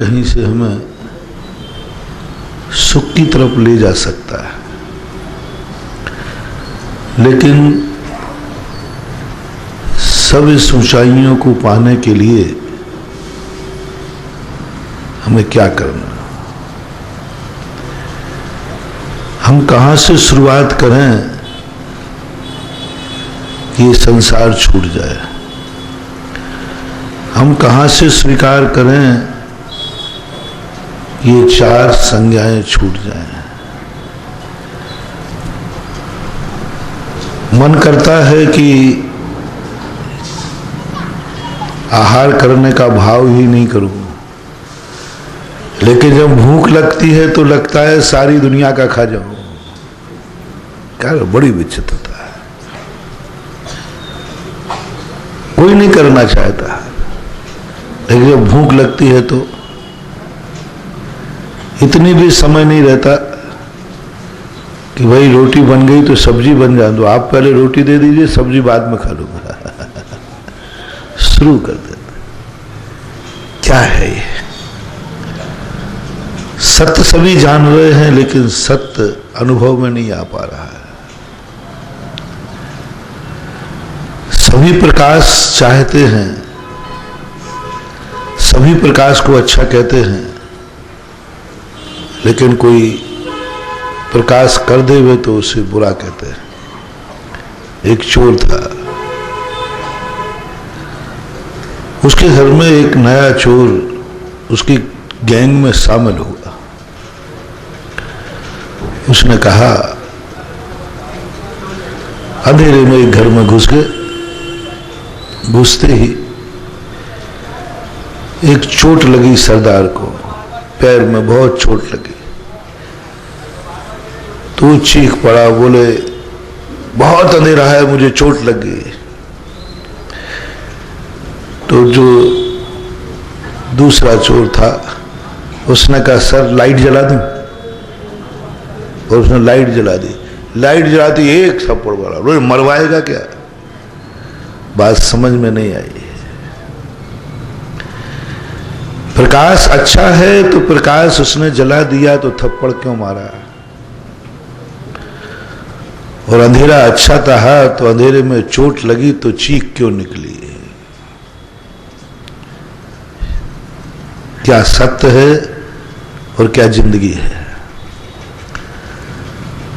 कहीं से हमें सुख की तरफ ले जा सकता है, लेकिन सब इस ऊंचाइयों को पाने के लिए हमें क्या करना, हम कहां से शुरुआत करें कि ये संसार छूट जाए, हम कहां से स्वीकार करें ये चार संज्ञाएं छूट जाएं। मन करता है कि आहार करने का भाव ही नहीं करूं, लेकिन जब भूख लगती है तो लगता है सारी दुनिया का खा जाऊं। क्या बड़ी विचित्रता है, कोई नहीं करना चाहता, लेकिन जब भूख लगती है तो इतनी भी समय नहीं रहता कि भाई रोटी बन गई तो सब्जी बन जा दो, आप पहले रोटी दे दीजिए, सब्जी बाद में खा लूंगा। शुरू कर देते। क्या है ये? सत्य सभी जान रहे हैं, लेकिन सत्य अनुभव में नहीं आ पा रहा है। सभी प्रकाश चाहते हैं, सभी प्रकाश को अच्छा कहते हैं, लेकिन कोई प्रकाश कर दे हुए तो उसे बुरा कहते हैं। एक चोर था, उसके घर में एक नया चोर उसकी गैंग में शामिल हुआ। उसने कहा, अंधेरे में एक घर में घुस गए, घुसते ही एक चोट लगी सरदार को, पैर में बहुत चोट लगी, तो चीख पड़ा, बोले बहुत अंधेरा है, मुझे चोट लग गई। तो जो दूसरा चोर था उसने कहा, सर लाइट जला दूं? और उसने लाइट जला दी। लाइट जलाती एक थप्पड़ वाला, बोले मरवाएगा क्या? बात समझ में नहीं आई। प्रकाश अच्छा है तो प्रकाश उसने जला दिया तो थप्पड़ क्यों मारा? और अंधेरा अच्छा था तो अंधेरे में चोट लगी तो चीख क्यों निकली? क्या सत्य है और क्या जिंदगी है?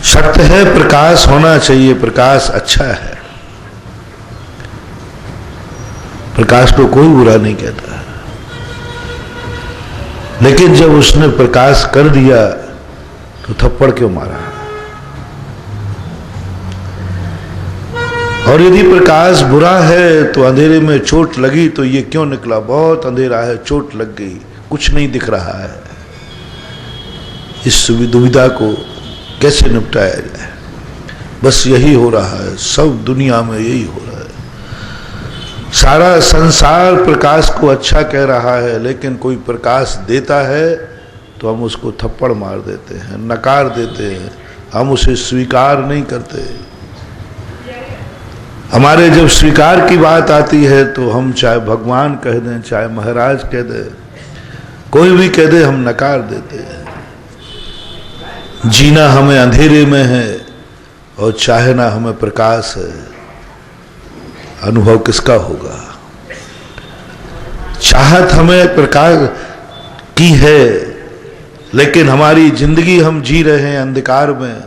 सत्य है प्रकाश होना चाहिए, प्रकाश अच्छा है, प्रकाश को कोई बुरा नहीं कहता, लेकिन जब उसने प्रकाश कर दिया तो थप्पड़ क्यों मारा? और यदि प्रकाश बुरा है तो अंधेरे में चोट लगी तो ये क्यों निकला? बहुत अंधेरा है, चोट लग गई, कुछ नहीं दिख रहा है। इस दुविधा को कैसे निपटाया जाए? बस यही हो रहा है, सब दुनिया में यही हो रहा है। सारा संसार प्रकाश को अच्छा कह रहा है, लेकिन कोई प्रकाश देता है तो हम उसको थप्पड़ मार देते हैं, नकार देते हैं, हम उसे स्वीकार नहीं करते। हमारे जब स्वीकार की बात आती है तो हम चाहे भगवान कह दें, चाहे महाराज कह दें, कोई भी कह दे, हम नकार देते हैं। जीना हमें अंधेरे में है और चाहना हमें प्रकाश है। अनुभव किसका होगा? चाहत हमें प्रकाश की है, लेकिन हमारी जिंदगी हम जी रहे हैं अंधकार में,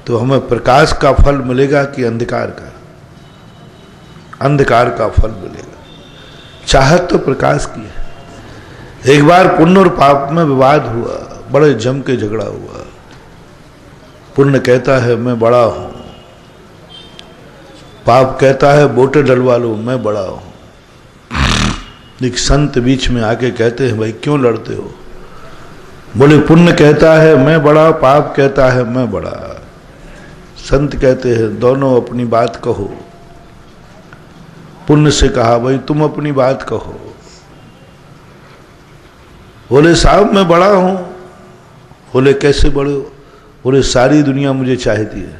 तो हमें प्रकाश का फल मिलेगा कि अंधकार का? अंधकार का फल मिलेगा। चाहत तो प्रकाश की है। एक बार पुण्य और पाप में विवाद हुआ, बड़े जम के झगड़ा हुआ। पुण्य कहता है मैं बड़ा हूं, पाप कहता है बोटे डलवा लो, मैं बड़ा हूं। एक संत बीच में आके कहते हैं, भाई क्यों लड़ते हो? बोले पुण्य कहता है मैं बड़ा, पाप कहता है मैं बड़ा। संत कहते हैं दोनों अपनी बात कहो। पुण्य से कहा, भाई तुम अपनी बात कहो। बोले साहब मैं बड़ा हूं। बोले कैसे बड़े हो? बोले सारी दुनिया मुझे चाहती है।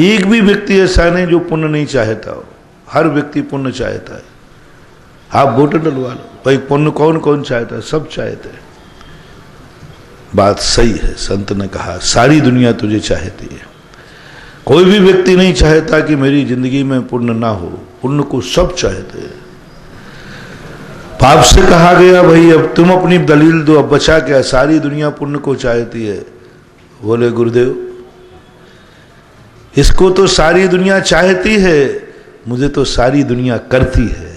एक भी व्यक्ति ऐसा नहीं जो पुण्य नहीं चाहता हो, हर व्यक्ति पुण्य चाहता है। आप वोट डलवा लो। भाई पुण्य कौन कौन चाहता है? सब चाहते हैं। बात सही है, संत ने कहा सारी दुनिया तुझे चाहती है। कोई भी व्यक्ति नहीं चाहता कि मेरी जिंदगी में पुण्य ना हो, पुण्य को सब चाहते हैं। पाप से कहा गया भाई अब तुम अपनी दलील दो, अब बचा क्या, सारी दुनिया पुण्य को चाहती है। बोले गुरुदेव इसको तो सारी दुनिया चाहती है, मुझे तो सारी दुनिया करती है।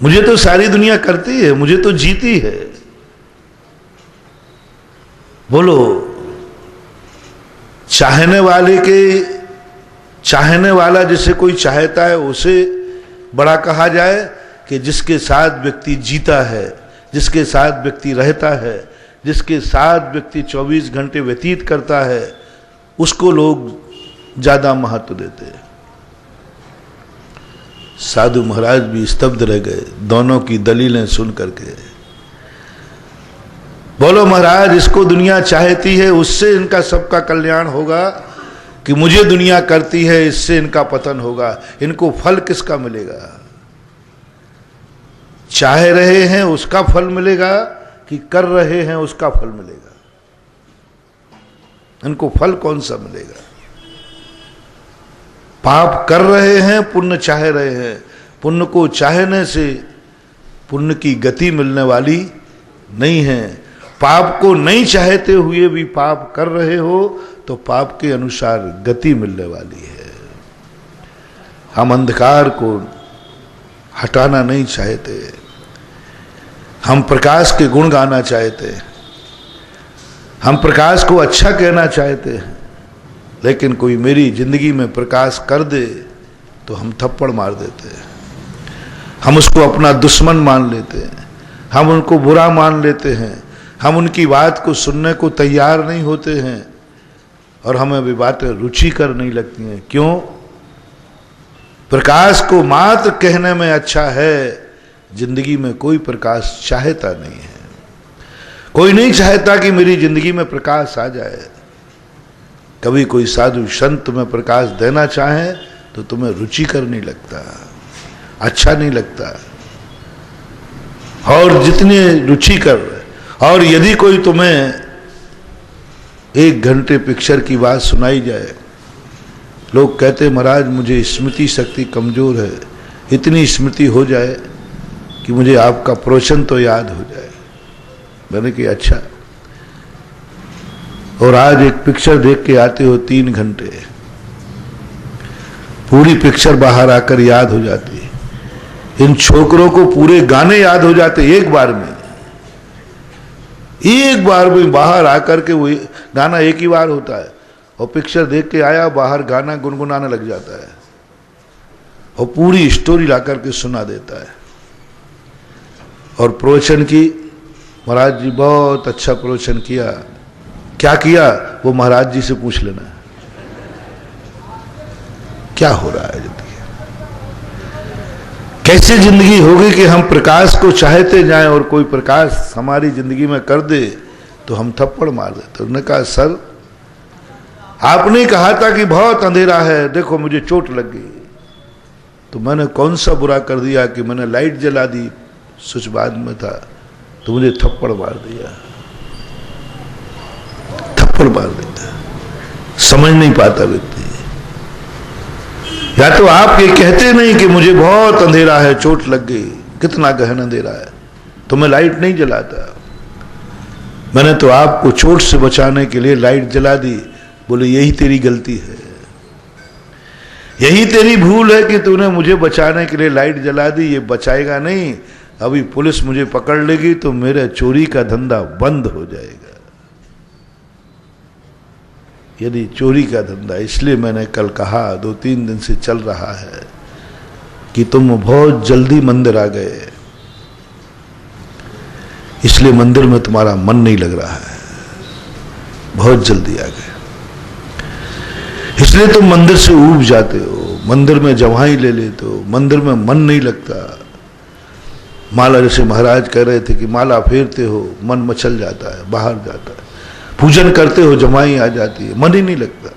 मुझे तो सारी दुनिया करती है, मुझे तो जीती है। बोलो चाहने वाले के, चाहने वाला जिसे कोई चाहता है उसे बड़ा कहा जाए कि जिसके साथ व्यक्ति जीता है, जिसके साथ व्यक्ति रहता है, जिसके साथ व्यक्ति 24 घंटे व्यतीत करता है, उसको लोग ज्यादा महत्व देते हैं। साधु महाराज भी स्तब्ध रह गए दोनों की दलीलें सुन करके। बोलो महाराज इसको दुनिया चाहती है, उससे इनका सबका कल्याण होगा कि मुझे दुनिया करती है इससे इनका पतन होगा। इनको फल किसका मिलेगा? चाह रहे हैं उसका फल मिलेगा कि कर रहे हैं उसका फल मिलेगा? इनको फल कौन सा मिलेगा? पाप कर रहे हैं, पुण्य चाह रहे हैं। पुण्य को चाहने से पुण्य की गति मिलने वाली नहीं है। पाप को नहीं चाहते हुए भी पाप कर रहे हो तो पाप के अनुसार गति मिलने वाली है। हम अंधकार को हटाना नहीं चाहते, हम प्रकाश के गुण गाना चाहते हैं, हम प्रकाश को अच्छा कहना चाहते हैं। लेकिन कोई मेरी जिंदगी में प्रकाश कर दे तो हम थप्पड़ मार देते हैं, हम उसको अपना दुश्मन मान लेते हैं, हम उनको बुरा मान लेते हैं, हम उनकी बात को सुनने को तैयार नहीं होते हैं और हमें भी बातें रुचिकर नहीं लगती हैं। क्यों? प्रकाश को मात्र कहने में अच्छा है, जिंदगी में कोई प्रकाश चाहता नहीं है। कोई नहीं चाहता कि मेरी जिंदगी में प्रकाश आ जाए। कभी कोई साधु संत में प्रकाश देना चाहे तो तुम्हें रुचिकर नहीं लगता, अच्छा नहीं लगता। और जितने रुचिकर, और यदि कोई तुम्हें 1 घंटे पिक्चर की बात सुनाई जाए, लोग कहते महाराज मुझे स्मृति शक्ति कमजोर है, इतनी स्मृति हो जाए कि मुझे आपका प्रवचन तो याद हो जाए। मैंने कहा अच्छा, और आज एक पिक्चर देख के आते हो 3 घंटे, पूरी पिक्चर बाहर आकर याद हो जाती है। इन छोकरों को पूरे गाने याद हो जाते एक बार में, एक बार में बाहर आकर के। वो गाना एक ही बार होता है और पिक्चर देख के आया, बाहर गाना गुनगुनाने लग जाता है और पूरी स्टोरी ला करके सुना देता है। और प्रवचन की, महाराज जी बहुत अच्छा प्रवचन किया, क्या किया वो महाराज जी से पूछ लेना। क्या हो रहा है जिंदगी? कैसे जिंदगी होगी कि हम प्रकाश को चाहते जाएं और कोई प्रकाश हमारी जिंदगी में कर दे तो हम थप्पड़ मार देते। उन्होंने कहा सर आपने कहा था कि बहुत अंधेरा है, देखो मुझे चोट लग गई, तो मैंने कौन सा बुरा कर दिया कि मैंने लाइट जला दी, स्विच बाद में था, तो मुझे थप्पड़ मार दिया। थप्पड़ मार देता, समझ नहीं पाता व्यक्ति। या तो आप ये कहते नहीं कि मुझे बहुत अंधेरा है, चोट लग गई, कितना गहन अंधेरा है, तो मैं लाइट नहीं जलाता, मैंने तो आपको चोट से बचाने के लिए लाइट जला दी। बोले यही तेरी गलती है, यही तेरी भूल है कि तूने मुझे बचाने के लिए लाइट जला दी। ये बचाएगा नहीं, अभी पुलिस मुझे पकड़ लेगी तो मेरे चोरी का धंधा बंद हो जाएगा। यदि चोरी का धंधा, इसलिए मैंने कल कहा, 2-3 दिन से चल रहा है कि तुम बहुत जल्दी मंदिर आ गए, इसलिए मंदिर में तुम्हारा मन नहीं लग रहा है, बहुत जल्दी आ गए, इसलिए तुम मंदिर से ऊब जाते हो, मंदिर में जवाई ले लेते हो, मंदिर में मन नहीं लगता। माला, जैसे महाराज कह रहे थे कि माला फेरते हो मन मचल जाता है, बाहर जाता है, पूजन करते हो जमाई आ जाती है, मन ही नहीं लगता,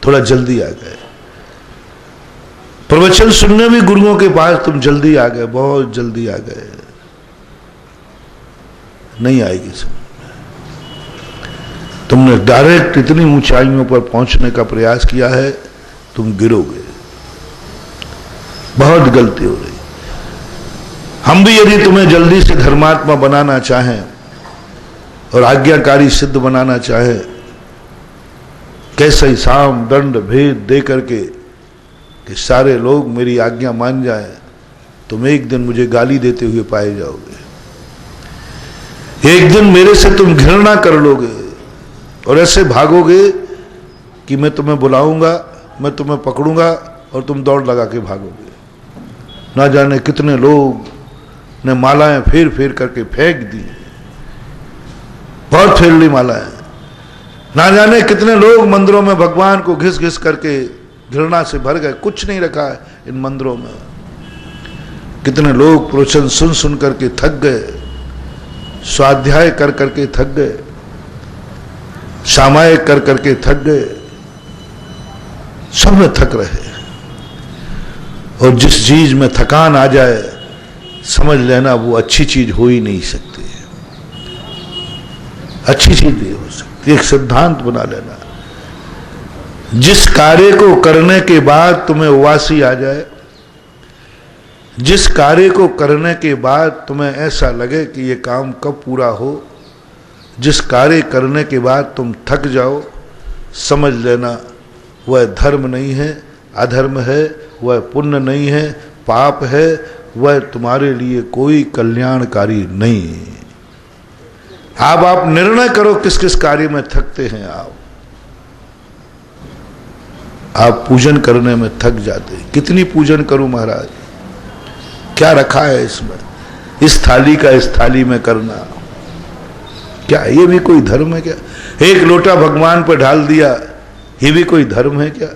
थोड़ा जल्दी आ गए। प्रवचन सुनने भी गुरुओं के पास तुम जल्दी आ गए, बहुत जल्दी आ गए, नहीं आएगी समझ। तुमने डायरेक्ट इतनी ऊंचाइयों पर पहुंचने का प्रयास किया है, तुम गिरोगे, बहुत गलती हो रही। हम भी यदि तुम्हें जल्दी से धर्मात्मा बनाना चाहें और आज्ञाकारी सिद्ध बनाना चाहें, कैसे साम दंड भेद दे करके कि सारे लोग मेरी आज्ञा मान जाएं, तुम एक दिन मुझे गाली देते हुए पाए जाओगे, एक दिन मेरे से तुम घृणा कर लोगे और ऐसे भागोगे कि मैं तुम्हें बुलाऊंगा, मैं तुम्हें पकड़ूंगा और तुम दौड़ लगा के भागोगे। ना जाने कितने लोग ने मालाएं फेर फेर करके फेंक दी, बहुत फेर ली मालाएं। ना जाने कितने लोग मंदिरों में भगवान को घिस घिस करके घृणा से भर गए, कुछ नहीं रखा है इन मंदिरों में। कितने लोग प्रवचन सुन सुन करके थक गए, स्वाध्याय कर करके थक गए, सामायिक कर करके थक गए, सब में थक रहे। और जिस चीज में थकान आ जाए समझ लेना वो अच्छी चीज हो ही नहीं सकती, अच्छी चीज नहीं हो सकती। एक सिद्धांत बना लेना, जिस कार्य को करने के बाद तुम्हें उवासी आ जाए, जिस कार्य को करने के बाद तुम्हें ऐसा लगे कि ये काम कब पूरा हो, जिस कार्य करने के बाद तुम थक जाओ, समझ लेना वह धर्म नहीं है, अधर्म है, वह पुण्य नहीं है, पाप है, वह तुम्हारे लिए कोई कल्याणकारी नहीं है। अब आप निर्णय करो किस किस कार्य में थकते हैं। आप पूजन करने में थक जाते हैं, कितनी पूजन करूं महाराज, क्या रखा है इसमें, इस थाली का इस थाली में करना, क्या ये भी कोई धर्म है क्या? एक लोटा भगवान पर ढाल दिया, ये भी कोई धर्म है क्या?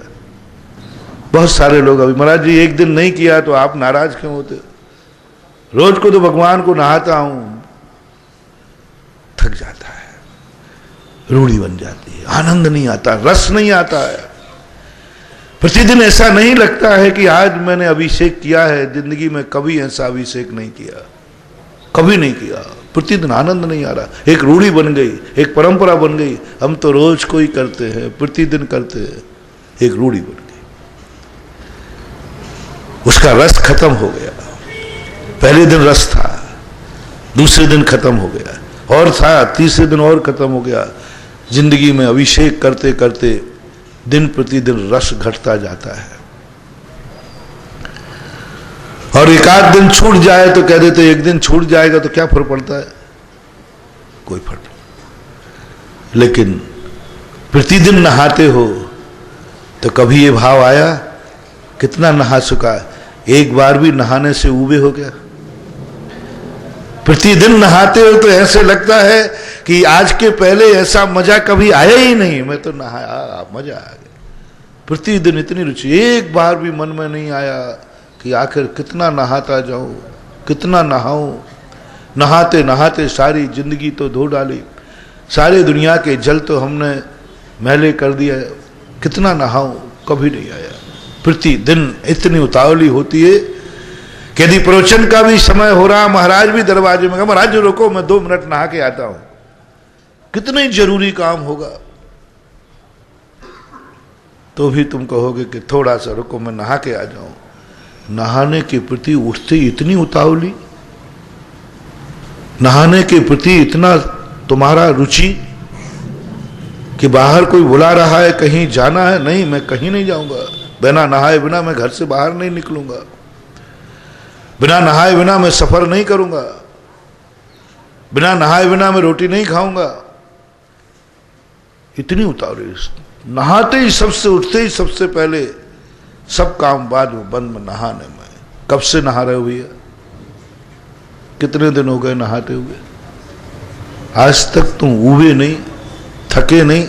बहुत सारे लोग अभी महाराज जी एक दिन नहीं किया तो आप नाराज क्यों होते? रोज को तो भगवान को नहाता हूं, थक जाता है, रूढ़ी बन जाती है, आनंद नहीं आता, रस नहीं आता है। प्रतिदिन ऐसा नहीं लगता है कि आज मैंने अभिषेक किया है, जिंदगी में कभी ऐसा अभिषेक नहीं किया, कभी नहीं किया। प्रतिदिन आनंद नहीं आ रहा, एक रूढ़ी बन गई, एक परंपरा बन गई। हम तो रोज को ही करते हैं, प्रतिदिन करते हैं, एक रूढ़ी बन गई, उसका रस खत्म हो गया। पहले दिन रस था, दूसरे दिन खत्म हो गया, और था, तीसरे दिन और खत्म हो गया। जिंदगी में अभिषेक करते करते दिन प्रतिदिन रस घटता जाता है। और एक आध दिन छूट जाए तो कह देते एक दिन छूट जाएगा तो क्या फर्क पड़ता है, कोई फर्क नहीं। लेकिन प्रतिदिन नहाते हो तो कभी ये भाव आया कितना नहा चुका, एक बार भी नहाने से ऊबे हो गया? प्रतिदिन नहाते हो तो ऐसे लगता है कि आज के पहले ऐसा मजा कभी आया ही नहीं, मैं तो नहाया मजा आ गया। प्रतिदिन इतनी रुचि, एक बार भी मन में नहीं आया कि आखिर कितना नहाता जाऊं, कितना नहाऊं। नहाते नहाते सारी जिंदगी तो धो डाली, सारे दुनिया के जल तो हमने मैले कर दिया, कितना नहाऊं, कभी नहीं आया। प्रतिदिन इतनी उतावली होती है कि यदि प्रवचन का भी समय हो रहा, महाराज भी दरवाजे में, महाराज रुको मैं 2 मिनट नहा के आता हूं, कितने जरूरी काम होगा, तो भी तुम कहोगे कि थोड़ा सा रुको मैं नहा के आ जाऊं। नहाने के प्रति उठते इतनी उतावली, नहाने के प्रति इतना तुम्हारा रुचि कि बाहर कोई बुला रहा है, कहीं जाना है, नहीं मैं कहीं नहीं जाऊंगा, बिना नहाए बिना मैं घर से बाहर नहीं निकलूंगा, बिना नहाए बिना मैं सफर नहीं करूंगा, बिना नहाए बिना मैं रोटी नहीं खाऊंगा। इतनी उतावली, नहाते ही सबसे, उठते ही सबसे पहले, सब काम बाद में, बंद में, नहाने में। कब से नहा रहे हो भैया, कितने दिन हो गए नहाते हुए? आज तक तुम ऊबे नहीं, थके नहीं,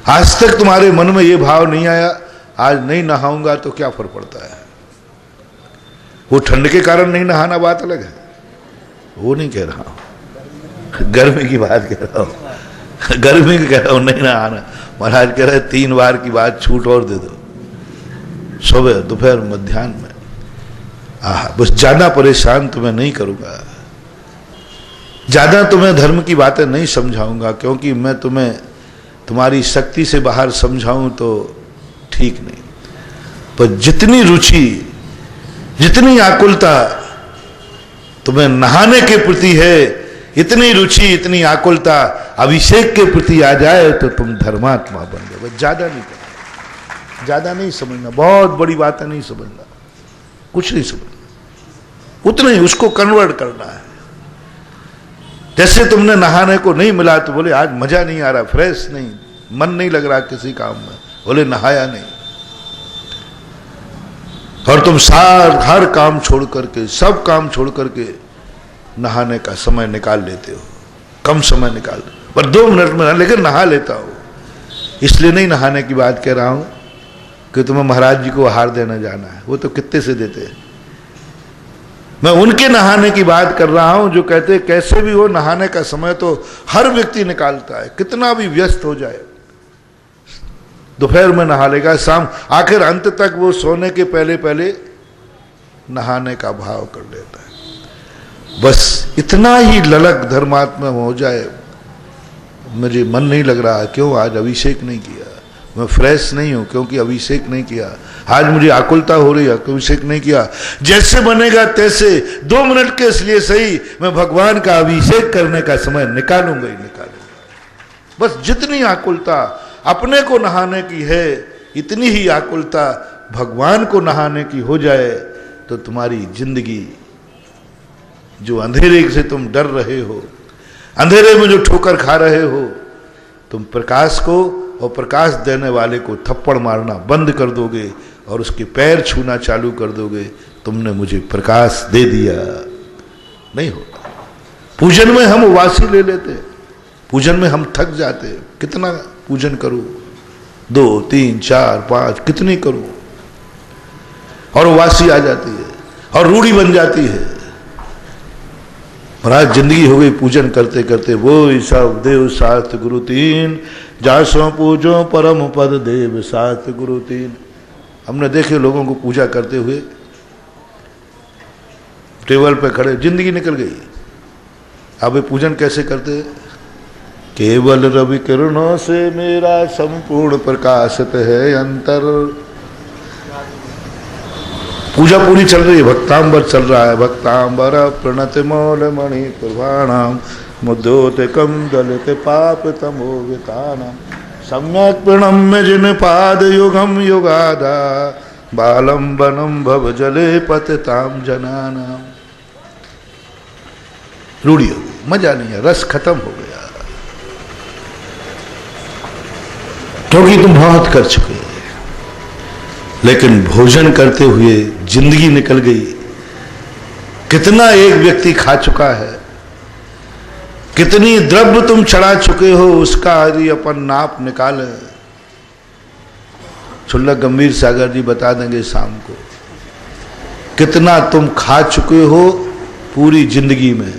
आज तक तुम्हारे मन में ये भाव नहीं आया आज नहीं नहाऊंगा तो क्या फर्क पड़ता है। वो ठंड के कारण नहीं नहाना बात अलग है, वो नहीं कह रहा हूं, गर्मी की बात कह रहा हूं, गर्मी की कह रहा हूं नहीं नहाना। महाराज कह रहे 3 बार की बात छूट और दे दो, सुबह दोपहर मध्याह्न में। बस ज्यादा परेशान तुम्हें नहीं करूंगा, ज्यादा तुम्हें धर्म की बातें नहीं समझाऊंगा, क्योंकि मैं तुम्हें तुम्हारी शक्ति से बाहर समझाऊं तो ठीक नहीं। पर जितनी रुचि, जितनी आकुलता तुम्हें नहाने के प्रति है, इतनी रुचि, इतनी आकुलता अभिषेक के प्रति आ जाए तो तुम धर्मात्मा बन गए। बस ज्यादा नहीं करना, ज्यादा नहीं समझना, बहुत बड़ी बातें नहीं समझना, कुछ नहीं समझना, उतना ही उसको कन्वर्ट करना है। जैसे तुमने नहाने को नहीं मिला तो बोले आज मजा नहीं आ रहा, फ्रेश नहीं, मन नहीं लग रहा किसी काम में, बोले नहाया नहीं। और तुम हर काम छोड़ करके, सब काम छोड़ करके नहाने का समय निकाल लेते हो, कम समय निकाल, पर 2 मिनट में, लेकिन नहा लेता हो। इसलिए नहीं नहाने की बात कह रहा हूं कि तुम्हें महाराज जी को आहार देने जाना है, वो तो कितने से देते हैं। मैं उनके नहाने की बात कर रहा हूं जो कहते कैसे भी हो नहाने का समय तो हर व्यक्ति निकालता है, कितना भी व्यस्त हो जाए, दोपहर में नहा लेगा, शाम, आखिर अंत तक वो सोने के पहले पहले नहाने का भाव कर लेता है। बस इतना ही ललक धर्मात्मा हो जाए, मुझे मन नहीं लग रहा, क्यों आज अभिषेक नहीं किया, मैं फ्रेश नहीं हूं क्योंकि अभिषेक नहीं किया, आज मुझे आकुलता हो रही है, अभिषेक नहीं किया। जैसे बनेगा तैसे 2 मिनट के लिए सही मैं भगवान का अभिषेक करने का समय निकालूंगा ही निकालूंगा। बस जितनी आकुलता अपने को नहाने की है, इतनी ही आकुलता भगवान को नहाने की हो जाए तो तुम्हारी जिंदगी, जो अंधेरे से तुम डर रहे हो, अंधेरे में जो ठोकर खा रहे हो, तुम प्रकाश को और प्रकाश देने वाले को थप्पड़ मारना बंद कर दोगे और उसके पैर छूना चालू कर दोगे। तुमने मुझे प्रकाश दे दिया। नहीं होता। पूजन में हम उवासी ले लेते, पूजन में हम थक जाते, कितना पूजन करूं, 2, 3, 4, 5 कितनी करूं, और उवासी आ जाती है और रूढ़ी बन जाती है। महाराज जिंदगी हो गई पूजन करते करते, वो सब देव शास्त्र गुरु 3 जासों पूजो परम पद देव शास्त्र गुरु 3। हमने देखे लोगों को पूजा करते हुए टेबल पे खड़े, जिंदगी निकल गई। अब ये पूजन कैसे करते? केवल रवि किरणों से मेरा संपूर्ण प्रकाशित है अंतर। पूजा पूरी चल रही है, भक्तांबर चल रहा है, भक्तांबर प्रणत मौल मणि प्रभाणाम मुद्दोते कम दलित पाप तमोवितानाम सम्यक प्रणम्य जिन पाद युगम युगाधा बालम बनम भव जले पतिताम जनानाम। रूढ़ी हो गई, मजा नहीं है, रस खत्म हो गया, क्योंकि तुम बहुत कर चुके। लेकिन भोजन करते हुए जिंदगी निकल गई। कितना एक व्यक्ति खा चुका है, कितनी द्रव्य तुम चढ़ा चुके हो, उसका यदि अपन नाप निकाले, छुल्लक गंभीर सागर जी बता देंगे शाम को, कितना तुम खा चुके हो पूरी जिंदगी में,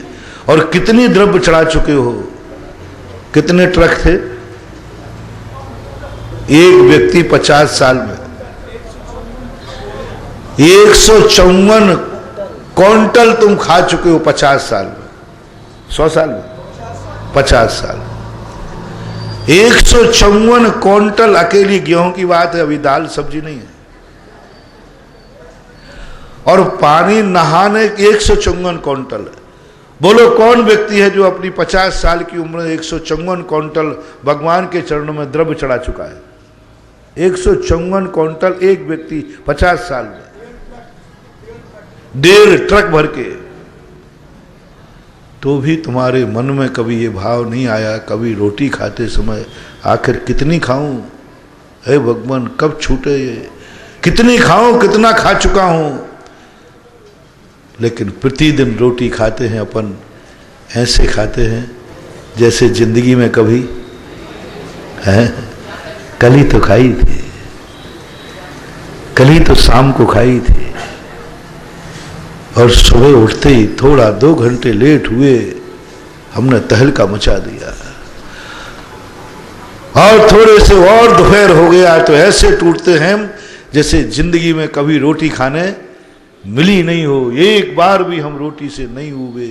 और कितनी द्रव्य चढ़ा चुके हो। कितने ट्रक थे? एक व्यक्ति 50 साल में 154 क्विंटल तुम खा चुके हो 50 साल में, 100 साल में 50 साल, 154 क्विंटल अकेली गेहूं की बात है, अभी दाल सब्जी नहीं है। और पानी नहाने 154 क्विंटल। बोलो कौन व्यक्ति है जो अपनी 50 साल की उम्र में 154 क्विंटल भगवान के चरणों में द्रव्य चढ़ा चुका है? 154 क्विंटल एक व्यक्ति 50 साल में, 1.5 ट्रक भर के। तो भी तुम्हारे मन में कभी ये भाव नहीं आया, कभी रोटी खाते समय आखिर कितनी खाऊं, हे भगवान कब छूटे ये, कितनी खाऊं, कितना खा चुका हूं। लेकिन प्रतिदिन रोटी खाते हैं अपन, ऐसे खाते हैं जैसे जिंदगी में कभी है, कल ही तो खाई थी, कल ही तो शाम को खाई थी, और सुबह उठते ही थोड़ा 2 घंटे लेट हुए हमने तहलका मचा दिया, और थोड़े से और दोपहर हो गया तो ऐसे टूटते हैं जैसे जिंदगी में कभी रोटी खाने मिली नहीं हो, एक बार भी हम रोटी से नहीं उबे,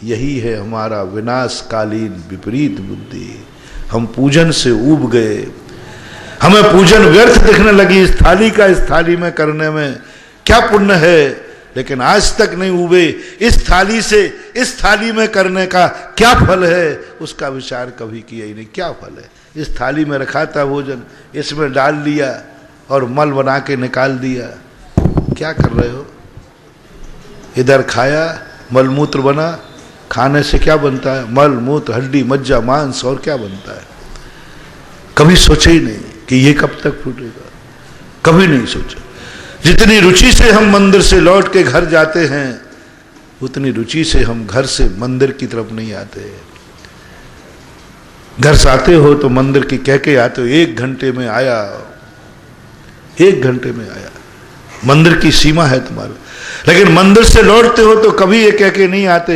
यही है हमारा विनाशकालीन विपरीत बुद्धि। हम पूजन से ऊब गए, हमें पूजन व्यर्थ दिखने लगी। इस थाली का इस थाली में करने में क्या पुण्य है, लेकिन आज तक नहीं उबे। इस थाली से इस थाली में करने का क्या फल है, उसका विचार कभी किया ही नहीं। क्या फल है? इस थाली में रखा था भोजन, इसमें डाल लिया और मल बना के निकाल दिया। क्या कर रहे हो? इधर खाया, मलमूत्र बना। खाने से क्या बनता है? मल मूत्र, हड्डी मज्जा मांस, और क्या बनता है? कभी सोचे ही नहीं कि ये कब तक फूटेगा, कभी नहीं सोचा। जितनी रुचि से हम मंदिर से लौट के घर जाते हैं, उतनी रुचि से हम घर से मंदिर की तरफ नहीं आते। घर से आते हो तो मंदिर की कह के आते हो, 1 घंटे में आया, 1 घंटे में आया। मंदिर की सीमा है तुम्हारा। लेकिन मंदिर से लौटते हो तो कभी ये कह के नहीं आते,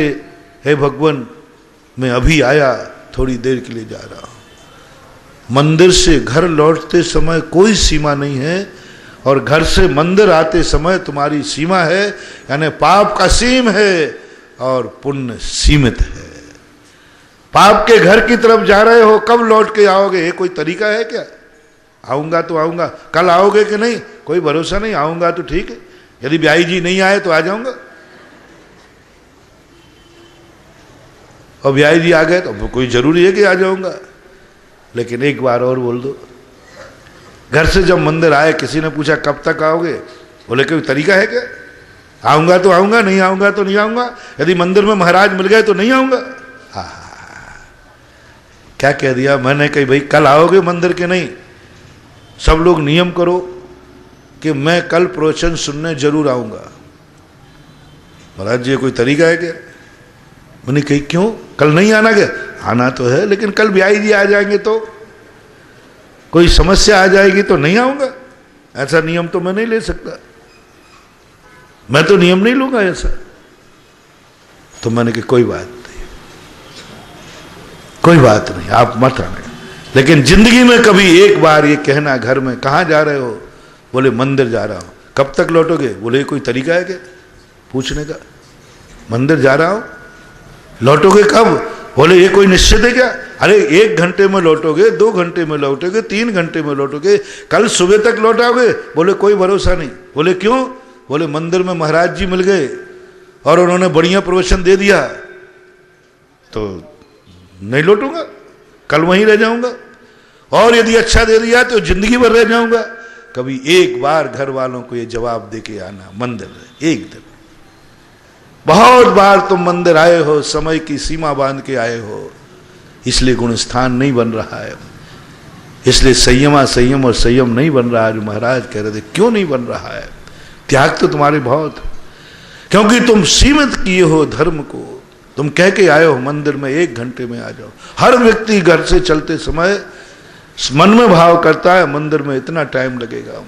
हे भगवान मैं अभी आया, थोड़ी देर के लिए जा रहा हूं। मंदिर से घर लौटते समय कोई सीमा नहीं है, और घर से मंदिर आते समय तुम्हारी सीमा है। यानी पाप का सीम है और पुण्य सीमित है। पाप के घर की तरफ जा रहे हो, कब लौट के आओगे? ये कोई तरीका है क्या? आऊंगा तो आऊंगा, कल आओगे कि नहीं कोई भरोसा नहीं। आऊंगा तो ठीक है, यदि ब्याई जी नहीं आए तो आ जाऊंगा, और ब्याई जी आ गए तो कोई जरूरी है कि आ जाऊंगा। लेकिन एक बार और बोल दो, घर से जब मंदिर आए, किसी ने पूछा कब तक आओगे? बोले कोई तरीका है क्या? आऊंगा तो आऊंगा, नहीं आऊंगा तो नहीं आऊंगा। यदि मंदिर में महाराज मिल गए तो नहीं आऊंगा। क्या कह दिया मैंने? कही भाई कल आओगे मंदिर के? नहीं। सब लोग नियम करो कि मैं कल प्रवचन सुनने जरूर आऊंगा। महाराज जी कोई तरीका है क्या? मैंने कही क्यों, कल नहीं आना क्या? आना तो है, लेकिन कल ब्याई जी आ जाएंगे तो कोई समस्या आ जाएगी तो नहीं आऊंगा। ऐसा नियम तो मैं नहीं ले सकता, मैं तो नियम नहीं लूंगा ऐसा। तो मैंने कहा कोई बात नहीं, कोई बात नहीं, आप मत आने। लेकिन जिंदगी में कभी एक बार ये कहना घर में, कहाँ जा रहे हो? बोले मंदिर जा रहा हूं। कब तक लौटोगे? बोले कोई तरीका है क्या पूछने का? मंदिर जा रहा हूं, लौटोगे कब? बोले ये कोई निश्चित है क्या? अरे 1 घंटे में लौटोगे, 2 घंटे में लौटोगे, 3 घंटे में लौटोगे, कल सुबह तक लौटाओगे? बोले कोई भरोसा नहीं। बोले क्यों? बोले मंदिर में महाराज जी मिल गए और उन्होंने बढ़िया प्रवचन दे दिया तो नहीं लौटूंगा, कल वहीं रह जाऊंगा, और यदि अच्छा दे दिया तो जिंदगी भर रह जाऊंगा। कभी एक बार घर वालों को ये जवाब दे के आना, मंदिर एक दिन। बहुत बार तुम मंदिर आए हो, समय की सीमा बांध के आए हो, इसलिए गुण स्थान नहीं बन रहा है, इसलिए संयम और संयम नहीं बन रहा है। जो महाराज कह रहे थे क्यों नहीं बन रहा है? त्याग तो तुम्हारे बहुत, क्योंकि तुम सीमित किए हो धर्म को। तुम कह के आए हो मंदिर में 1 घंटे में आ जाओ। हर व्यक्ति घर से चलते समय मन में भाव करता है मंदिर में इतना टाइम लगेगा,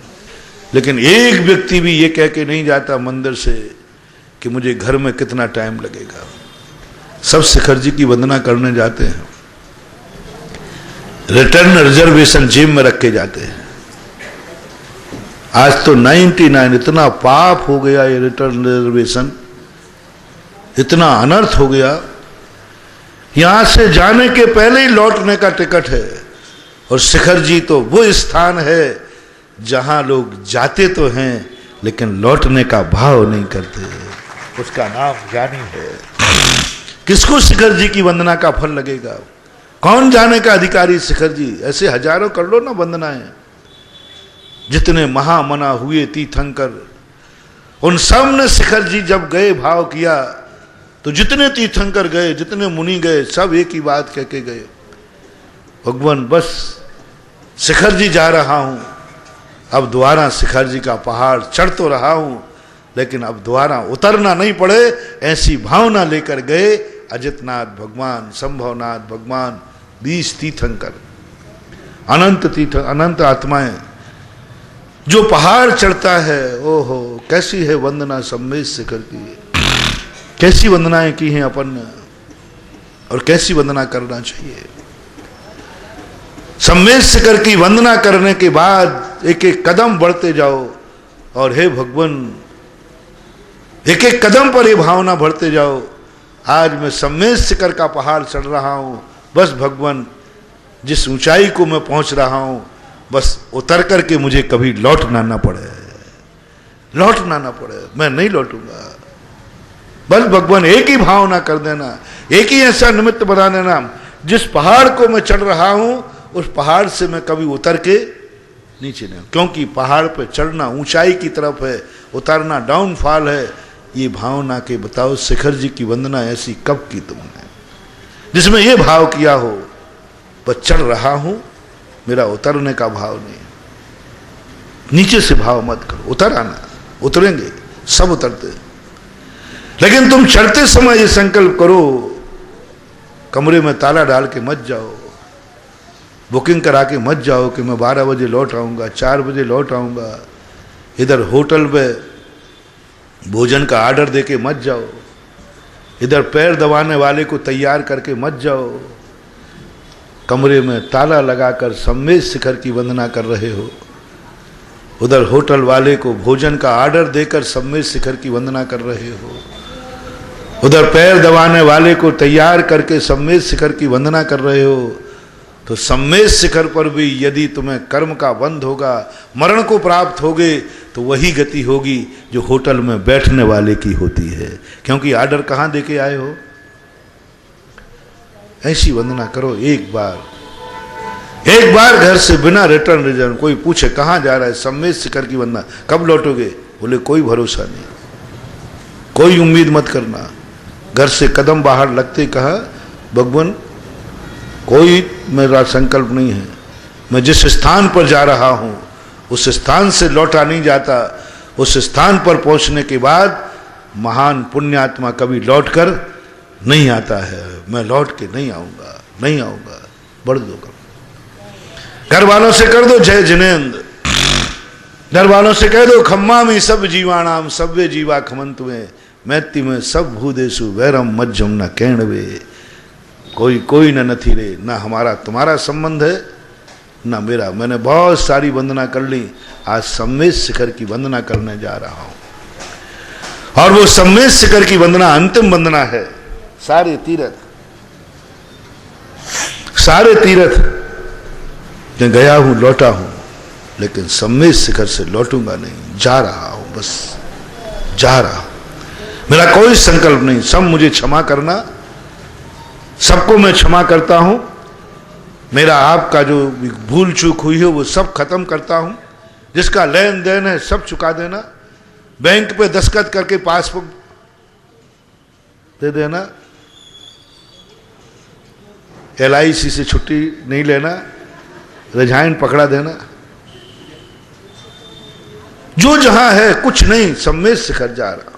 लेकिन एक व्यक्ति भी ये कह के नहीं जाता मंदिर से कि मुझे घर में कितना टाइम लगेगा। सब शिखर जी की वंदना करने जाते हैं, रिटर्न रिजर्वेशन जेब में रख के जाते हैं। आज तो 99 इतना पाप हो गया, ये रिटर्न रिजर्वेशन इतना अनर्थ हो गया। यहां से जाने के पहले ही लौटने का टिकट है, और शिखर जी तो वो स्थान है जहां लोग जाते तो हैं लेकिन लौटने का भाव नहीं करते। उसका नाम ज्ञानी है। किसको शिखर जी की वंदना का फल लगेगा? कौन जाने का अधिकारी शिखर जी? ऐसे हजारों कर लो ना वंदनाएं। जितने महामना हुए तीर्थंकर, उन सब ने शिखर जी जब गए भाव किया, तो जितने तीर्थंकर गए, जितने मुनि गए, सब एक ही बात कह के गए, भगवान बस शिखर जी जा रहा हूं, अब दोबारा शिखर जी का पहाड़ चढ़ तो रहा हूं, लेकिन अब दोबारा उतरना नहीं पड़े, ऐसी भावना लेकर गए अजितनाथ भगवान, संभवनाथ भगवान, 20 तीर्थंकर, अनंत आत्माएं। जो पहाड़ चढ़ता है, ओहो कैसी है वंदना सम्मेश शिखर की, कैसी वंदनाएं की हैं अपन ने, और कैसी वंदना करना चाहिए। सम्मेश शिखर की वंदना करने के बाद एक एक कदम बढ़ते जाओ, और हे भगवान, एक एक कदम पर ये भावना बढ़ते जाओ। आज मैं सम्मेद शिखर का पहाड़ चढ़ रहा हूं, बस भगवान जिस ऊंचाई को मैं पहुंच रहा हूं, बस उतर करके मुझे कभी लौटना ना पड़े, लौटना ना पड़े, मैं नहीं लौटूंगा। बस भगवान एक ही भावना कर देना, एक ही ऐसा निमित्त बना देना, जिस पहाड़ को मैं चढ़ रहा हूं उस पहाड़ से मैं कभी उतर के नीचे नहीं, क्योंकि पहाड़ पे चढ़ना ऊंचाई की तरफ है, उतरना डाउनफॉल है। ये भावना के बताओ शिखर जी की वंदना ऐसी कब की तुमने, जिसमें ये भाव किया हो, बस चढ़ रहा हूं, मेरा उतरने का भाव नहीं। नीचे से भाव मत करो, उतर आना, उतरेंगे, सब उतरते, लेकिन तुम चढ़ते समय ये संकल्प करो, कमरे में ताला डाल के मत जाओ, बुकिंग करा के मत जाओ कि मैं 12 बजे लौट आऊँगा, 4 बजे लौट आऊँगा। इधर होटल में भोजन का आर्डर दे के मत जाओ, इधर पैर दबाने वाले को तैयार करके मत जाओ। कमरे में ताला लगाकर सम्मेद शिखर की वंदना कर रहे हो, उधर होटल वाले को भोजन का आर्डर देकर सम्मेद शिखर की वंदना कर रहे हो, उधर पैर दबाने वाले को तैयार करके सम्मेद शिखर की वंदना कर रहे हो। तो सम्मेद शिखर पर भी यदि तुम्हें कर्म का बंध होगा, मरण को प्राप्त होगे, तो वही गति होगी जो होटल में बैठने वाले की होती है, क्योंकि आर्डर कहाँ देके आए हो। ऐसी वंदना करो एक बार घर से बिना रिटर्न रिजर्व। कोई पूछे कहाँ जा रहा है, सम्मेद शिखर की वंदना, कब लौटोगे, बोले कोई भरोसा नहीं, कोई उम्मीद मत करना। घर से कदम बाहर लगते कहा, भगवान कोई मेरा संकल्प नहीं है, मैं जिस स्थान पर जा रहा हूं उस स्थान से लौटा नहीं जाता। उस स्थान पर पहुंचने के बाद महान पुण्यात्मा कभी लौटकर नहीं आता है, मैं लौट के नहीं आऊंगा, नहीं आऊंगा। बढ़ दो, घर वालों से कर दो जय जिनेन्द्र, घर वालों से कह दो खम्मा में सब जीवाणाम सव्य जीवा खमंत में मैत्ती में सब भूदेशु वैरम मज्जम न कहणवे। कोई न नथी रे, ना हमारा तुम्हारा संबंध है ना मेरा। मैंने बहुत सारी वंदना कर ली, आज सम्मेद शिखर की वंदना करने जा रहा हूं, और वो सम्मेद शिखर की वंदना अंतिम वंदना है। सारे तीर्थ मैं गया हूं, लौटा हूं, लेकिन सम्मेद शिखर से लौटूंगा नहीं, जा रहा हूं, बस जा रहा हूं, मेरा कोई संकल्प नहीं। सब मुझे क्षमा करना, सबको मैं क्षमा करता हूं, मेरा आपका जो भूल चूक हुई है वो सब खत्म करता हूं, जिसका लेन देन है सब चुका देना, बैंक पे दस्तखत करके पासबुक दे देना, LIC से छुट्टी नहीं लेना, रिजाइन पकड़ा देना, जो जहां है कुछ नहीं, सम्मेद शिखर जा रहा।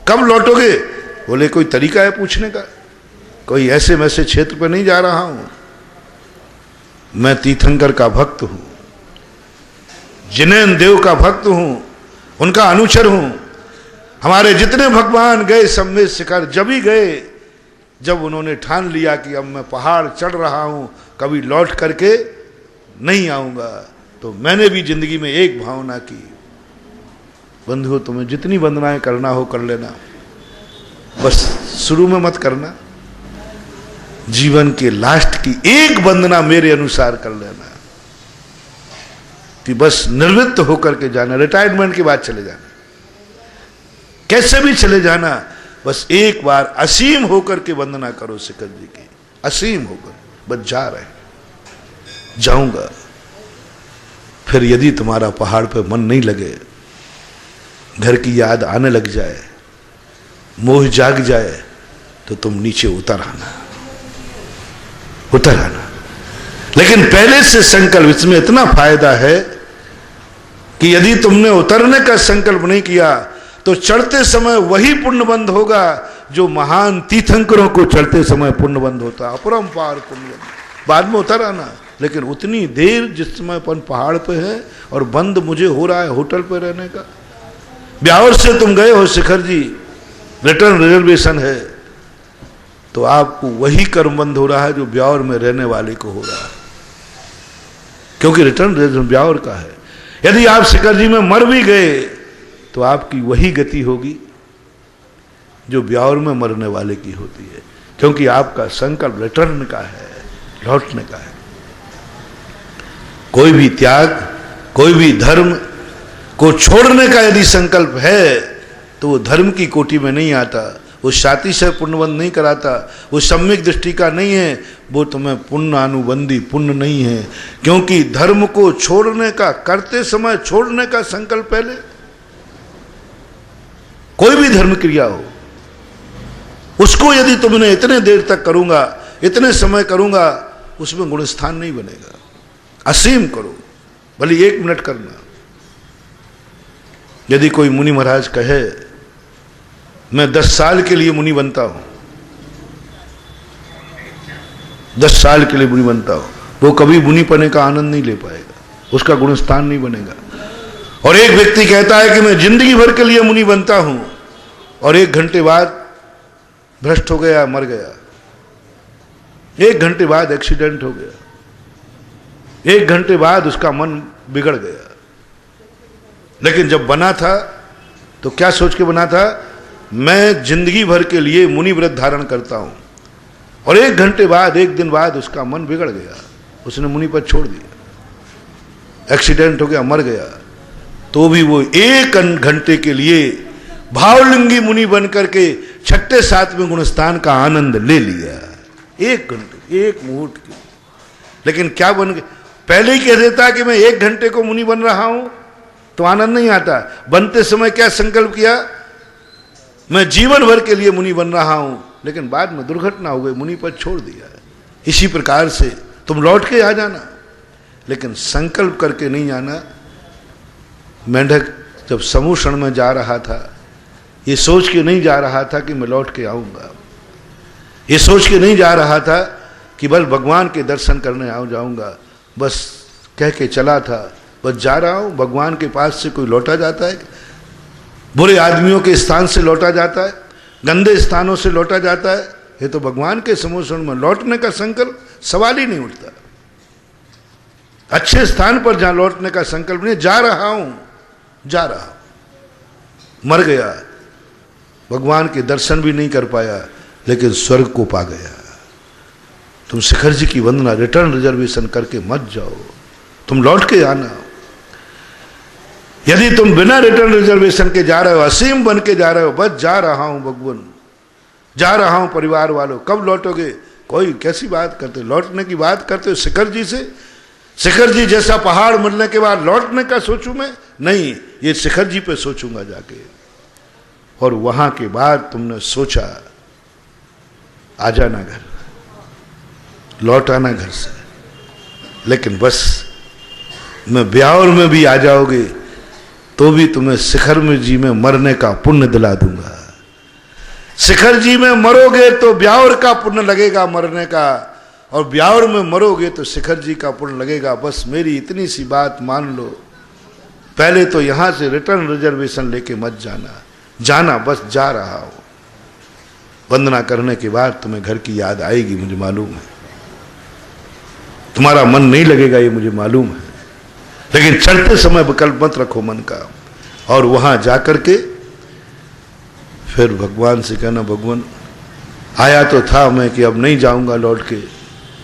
कब लौटोगे, बोले कोई तरीका है पूछने का, कोई ऐसे वैसे क्षेत्र पर नहीं जा रहा हूं, मैं तीर्थंकर का भक्त हूं, जिनेन्द्र देव का भक्त हूं, उनका अनुचर हूं। हमारे जितने भगवान गए सम्मेद शिखर जब ही गए जब उन्होंने ठान लिया कि अब मैं पहाड़ चढ़ रहा हूं, कभी लौट करके नहीं आऊंगा। तो मैंने भी जिंदगी में एक भावना की, बंधुओं तुम्हें जितनी वंदनाएं करना हो कर लेना, बस शुरू में मत करना, जीवन के लास्ट की एक वंदना मेरे अनुसार कर लेना, कि बस निवृत्त होकर के जाना, रिटायरमेंट के बाद चले जाना, कैसे भी चले जाना, बस एक बार असीम होकर के वंदना करो शिखर जी की, असीम होकर, बस जा रहे, जाऊंगा। फिर यदि तुम्हारा पहाड़ पे मन नहीं लगे, घर की याद आने लग जाए, मोह जाग जाए, तो तुम नीचे उतर आना, उतर आना। लेकिन पहले से संकल्प, इसमें इतना फायदा है कि यदि तुमने उतरने का संकल्प नहीं किया तो चढ़ते समय वही पुण्यबंध होगा जो महान तीर्थंकरों को चढ़ते समय पुण्यबंध होता, अपरंपार पुण्यबंध। बाद में उतर आना, लेकिन उतनी देर जिस समय अपन पहाड़ पे है और बंद मुझे हो रहा है होटल पे रहने का। ब्यावर से तुम गए हो शिखर जी, रिटर्न रिजर्वेशन है, तो आपको वही कर्मबंध हो रहा है जो ब्यावर में रहने वाले को हो रहा है, क्योंकि रिटर्न रिजर्वेशन ब्यावर का है। यदि आप शिखर जी में मर भी गए तो आपकी वही गति होगी जो ब्यावर में मरने वाले की होती है, क्योंकि आपका संकल्प रिटर्न का है, लौटने का है। कोई भी त्याग, कोई भी धर्म को छोड़ने का यदि संकल्प है तो वो धर्म की कोटि में नहीं आता, वो छाती से पुण्यबंध नहीं कराता, वो सम्यक दृष्टि का नहीं है, वो तुम्हें पुण्य अनुबंधी पुण्य नहीं है। क्योंकि धर्म को छोड़ने का, करते समय छोड़ने का संकल्प पहले, कोई भी धर्म क्रिया हो उसको यदि तुमने इतने देर तक करूंगा, इतने समय करूंगा, उसमें गुणस्थान नहीं बनेगा। असीम करो, भले 1 मिनट करना। यदि कोई मुनि महाराज कहे मैं 10 साल के लिए मुनि बनता हूं, 10 साल के लिए मुनि बनता हूं, वो कभी मुनि पने का आनंद नहीं ले पाएगा, उसका गुणस्थान नहीं बनेगा। और एक व्यक्ति कहता है कि मैं जिंदगी भर के लिए मुनि बनता हूं, और 1 घंटे बाद भ्रष्ट हो गया, मर गया, 1 घंटे बाद एक्सीडेंट हो गया, 1 घंटे बाद उसका मन बिगड़ गया। लेकिन जब बना था तो क्या सोच के बना था, मैं जिंदगी भर के लिए मुनि व्रत धारण करता हूं, और 1 घंटे बाद, 1 दिन बाद उसका मन बिगड़ गया, उसने मुनि पद छोड़ दिया, एक्सीडेंट हो गया, मर गया। तो भी वो 1 घंटे के लिए भावलिंगी मुनि बन करके 6ठे 7वें गुणस्थान का आनंद ले लिया, 1 घंटे, 1 मुहूर्त की। लेकिन क्या बन गया, पहले ही कह देता कि मैं 1 घंटे को मुनि बन रहा हूं तो आनंद नहीं आता। बनते समय क्या संकल्प किया, मैं जीवन भर के लिए मुनि बन रहा हूं, लेकिन बाद में दुर्घटना हो गई, मुनि पद छोड़ दिया। इसी प्रकार से तुम लौट के आ जाना, लेकिन संकल्प करके नहीं जाना। मेंढक जब समूषण में जा रहा था, ये सोच के नहीं जा रहा था कि मैं लौट के आऊंगा, ये सोच के नहीं जा रहा था कि बस भगवान के दर्शन करने जाऊंगा, बस कह के चला था, बस जा रहा हूं। भगवान के पास से कोई लौटा जाता है? बुरे आदमियों के स्थान से लौटा जाता है, गंदे स्थानों से लौटा जाता है? ये तो भगवान के समूषण में लौटने का संकल्प सवाल ही नहीं उठता। अच्छे स्थान पर जहां लौटने का संकल्प नहीं, जा रहा हूं, जा रहा हूं, मर गया, भगवान के दर्शन भी नहीं कर पाया, लेकिन स्वर्ग को पा गया। तुम शिखर जी की वंदना रिटर्न रिजर्वेशन करके मत जाओ, तुम लौट के आना। यदि तुम बिना रिटर्न रिजर्वेशन के जा रहे हो, असीम बन के जा रहे हो, बस जा रहा हूं भगवान, जा रहा हूं परिवार वालों, कब लौटोगे? कोई कैसी बात करते, लौटने की बात करते हो शिखर जी से? शिखर जी जैसा पहाड़ मिलने के बाद लौटने का सोचूं मैं? नहीं, ये शिखर जी पे सोचूंगा जाके। और वहां के बाद तुमने सोचा आ जाना घर, लौट आना घर से, लेकिन बस मैं ब्यावर में भी आ जाओगे तो भी तुम्हें शिखर में जी में मरने का पुण्य दिला दूंगा। शिखर जी में मरोगे तो ब्यावर का पुण्य लगेगा मरने का, और ब्यावर में मरोगे तो शिखर जी का पुण्य लगेगा। बस मेरी इतनी सी बात मान लो, पहले तो यहां से रिटर्न रिजर्वेशन लेके मत जाना, जाना बस जा रहा हो। वंदना करने के बाद तुम्हें घर की याद आएगी, मुझे मालूम है, तुम्हारा मन नहीं लगेगा ये मुझे मालूम है, लेकिन चलते समय विकल्प मत रखो मन का। और वहां जाकर के फिर भगवान से कहना, भगवान आया तो था मैं कि अब नहीं जाऊंगा लौट के,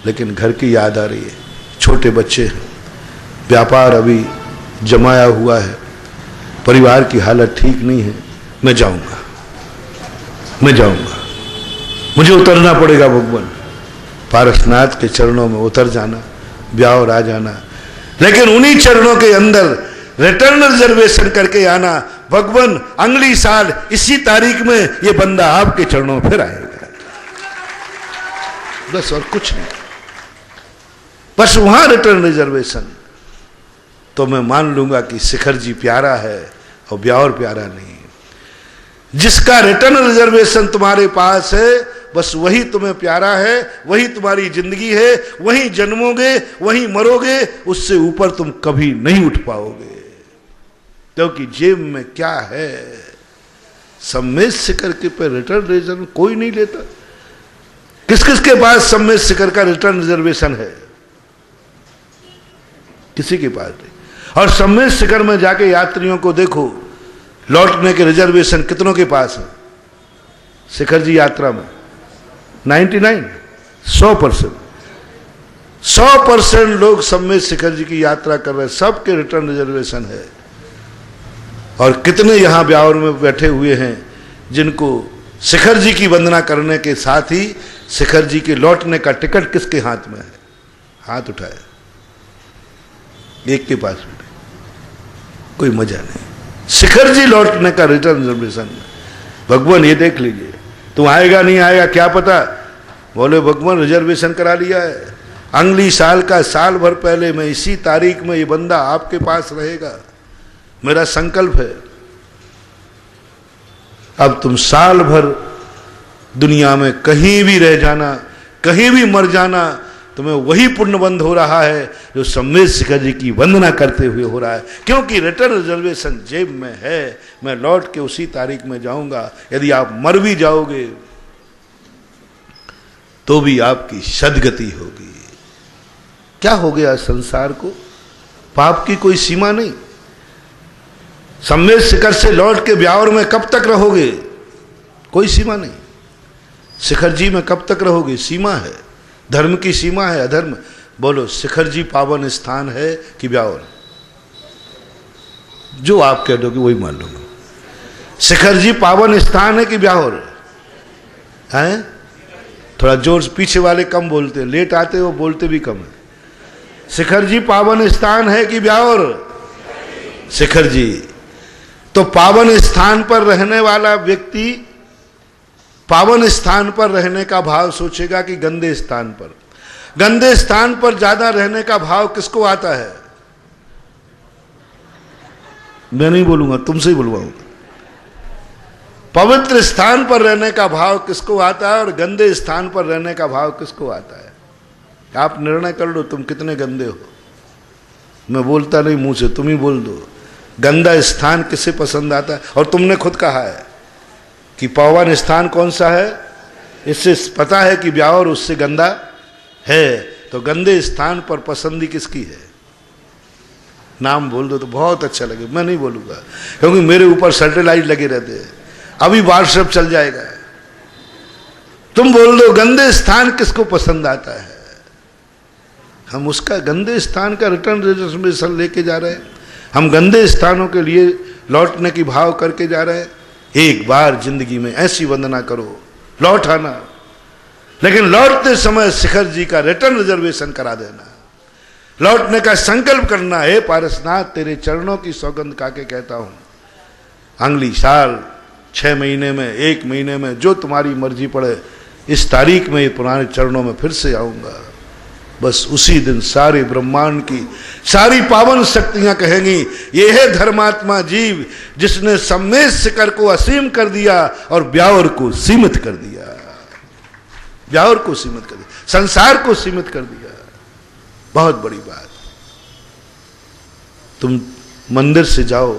लेकिन घर की याद आ रही है, छोटे बच्चे हैं, व्यापार अभी जमाया हुआ है, परिवार की हालत ठीक नहीं है, मैं जाऊंगा, मैं जाऊंगा, मुझे उतरना पड़ेगा भगवान। पारसनाथ के चरणों में उतर जाना, ब्यावर आ जाना, लेकिन उन्हीं चरणों के अंदर रिटर्न रिजर्वेशन करके आना। भगवान अगली साल इसी तारीख में ये बंदा आपके चरणों में फिर आएगा, बस और कुछ नहीं। बस वहां रिटर्न रिजर्वेशन, तो मैं मान लूंगा कि शिखर जी प्यारा है और ब्यावर प्यारा नहीं। जिसका रिटर्न रिजर्वेशन तुम्हारे पास है, बस वही तुम्हें प्यारा है, वही तुम्हारी जिंदगी है, वहीं जन्मोगे, वहीं मरोगे, उससे ऊपर तुम कभी नहीं उठ पाओगे। क्योंकि जेब में क्या है, सम्मेद शिखर के पे रिटर्न रिजर्वेशन कोई नहीं लेता। किस किस के पास सम्मेद शिखर का रिटर्न रिजर्वेशन है? किसी के पास नहीं। और सम्मेद शिखर में जाके यात्रियों को देखो, लौटने के रिजर्वेशन कितनों के पास है शिखर जी यात्रा में? 99, 100% लोग सम्मेत शिखर जी की यात्रा कर रहे हैं, सबके रिटर्न रिजर्वेशन है। और कितने यहां ब्यावर में बैठे हुए हैं जिनको शिखर जी की वंदना करने के साथ ही शिखर जी के लौटने का टिकट किसके हाथ में है? हाथ उठाए, एक के पास भी नहीं, कोई मजा नहीं। शिखर जी लौटने का रिटर्न रिजर्वेशन, भगवान ये देख लीजिए, तू आएगा नहीं आएगा क्या पता, बोले भगवान रिजर्वेशन करा लिया है, अगली साल का साल भर पहले मैं इसी तारीख में ये बंदा आपके पास रहेगा, मेरा संकल्प है। अब तुम साल भर दुनिया में कहीं भी रह जाना, कहीं भी मर जाना, तुम्हें वही पुण्यबंध हो रहा है जो सम्मेत शिखर जी की वंदना करते हुए हो रहा है, क्योंकि रिटर्न रिजर्वेशन जेब में है, मैं लौट के उसी तारीख में जाऊंगा। यदि आप मर भी जाओगे तो भी आपकी सदगति होगी। क्या हो गया संसार को? पाप की कोई सीमा नहीं। सम्मेत शिखर से लौट के ब्यावर में कब तक रहोगे? कोई सीमा नहीं। शिखर जी में कब तक रहोगे? सीमा है, धर्म की सीमा है, अधर्म। बोलो, शिखर जी पावन स्थान है कि ब्यावर? जो आप कह दोगे वही मान लूंगा। शिखर जी पावन स्थान है कि ब्यावर है? थोड़ा जोर से, पीछे वाले कम बोलते हैं, लेट आते हो बोलते भी कम है। शिखर जी पावन स्थान है कि ब्यावर? शिखर जी। तो पावन स्थान पर रहने वाला व्यक्ति पावन स्थान पर रहने का भाव सोचेगा कि गंदे स्थान पर? गंदे स्थान पर ज्यादा रहने का भाव किसको आता है? मैं नहीं बोलूंगा, तुमसे ही बुलवाऊंगा। पवित्र स्थान पर रहने का भाव किसको आता है और गंदे स्थान पर रहने का भाव किसको आता है? आप निर्णय कर लो तुम कितने गंदे हो। मैं बोलता नहीं मुंह से, तुम ही बोल दो। गंदा स्थान किसे पसंद आता है? और तुमने खुद कहा है कि पावन स्थान कौन सा है? इससे पता है कि ब्यावर उससे गंदा है। तो गंदे स्थान पर पसंदी किसकी है? नाम बोल दो तो बहुत अच्छा लगे। मैं नहीं बोलूंगा क्योंकि मेरे ऊपर सैटेलाइट लगे रहते हैं, अभी व्हाट्सएप चल जाएगा। तुम बोल दो गंदे स्थान किसको पसंद आता है? हम उसका गंदे स्थान का रिटर्न रिजर्वेशन लेके जा रहे हैं। हम गंदे स्थानों के लिए लौटने की भाव करके जा रहे हैं। एक बार जिंदगी में ऐसी वंदना करो, लौट आना, लेकिन लौटते समय शिखर जी का रिटर्न रिजर्वेशन करा देना। लौटने का संकल्प करना है। पारसनाथ, तेरे चरणों की सौगंध खाके कहता हूं, अगली साल 6 महीने में, 1 महीने में, जो तुम्हारी मर्जी पड़े, इस तारीख में ये पुराने चरणों में फिर से आऊंगा। बस उसी दिन सारे ब्रह्मांड की सारी पावन शक्तियां कहेंगी, ये है धर्मात्मा जीव जिसने सम्मेत शिखर को असीम कर दिया और ब्यावर को सीमित कर दिया। ब्यावर को सीमित कर दिया, संसार को सीमित कर दिया। बहुत बड़ी बात। तुम मंदिर से जाओ,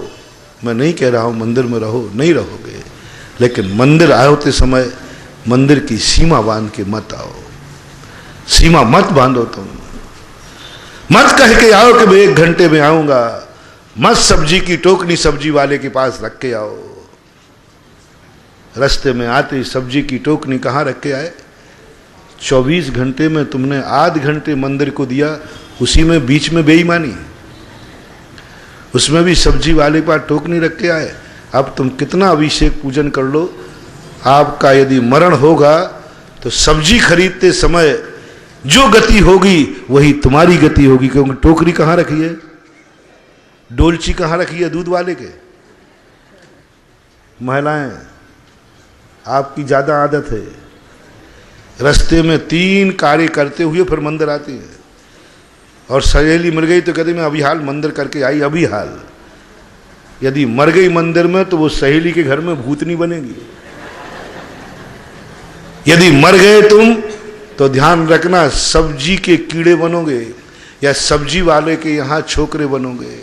मैं नहीं कह रहा हूं मंदिर में रहो, नहीं रहोगे, लेकिन मंदिर आते समय मंदिर की सीमा बांध के मत आओ। सीमा मत बांधो। तुम मत कह के आओ कि मैं 1 घंटे में आऊंगा। मत सब्जी की टोकनी सब्जी वाले के पास रख के आओ। रास्ते में आते सब्जी की टोकनी कहां रख के आए? 24 घंटे में तुमने आध घंटे मंदिर को दिया, उसी में बीच में बेईमानी, उसमें भी सब्जी वाले के पास टोकनी रख के आए। अब तुम कितना अभिषेक पूजन कर लो, आपका यदि मरण होगा तो सब्जी खरीदते समय जो गति होगी वही तुम्हारी गति होगी, क्योंकि टोकरी कहां रखी है? डोलची कहां रखी है? दूध वाले के। महिलाएं, आपकी ज्यादा आदत है, रास्ते में 3 कार्य करते हुए फिर मंदिर आती है, और सहेली मिल गई तो कहती मैं अभी हाल मंदिर करके आई, अभी हाल। यदि मर गई मंदिर में तो वो सहेली के घर में भूतनी बनेगी। यदि मर गए तुम तो ध्यान रखना, सब्जी के कीड़े बनोगे या सब्जी वाले के यहां छोकरे बनोगे।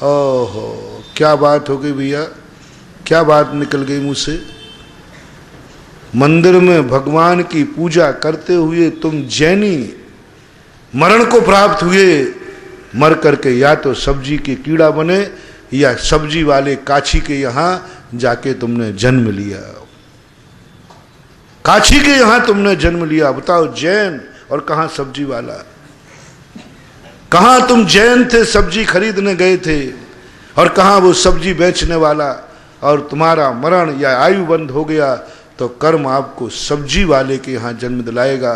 ओहो, क्या बात हो गई भैया, क्या बात निकल गई मुंह से। मंदिर में भगवान की पूजा करते हुए तुम जैनी मरण को प्राप्त हुए, मर करके या तो सब्जी के कीड़ा बने या सब्जी वाले काछी के यहां जाके तुमने जन्म लिया, काछी के यहां तुमने जन्म लिया। बताओ, जैन और कहां सब्जी वाला? कहां तुम जैन थे, सब्जी खरीदने गए थे, और कहां वो सब्जी बेचने वाला? और तुम्हारा मरण या आयु बंद हो गया तो कर्म आपको सब्जी वाले के यहां जन्म दिलाएगा,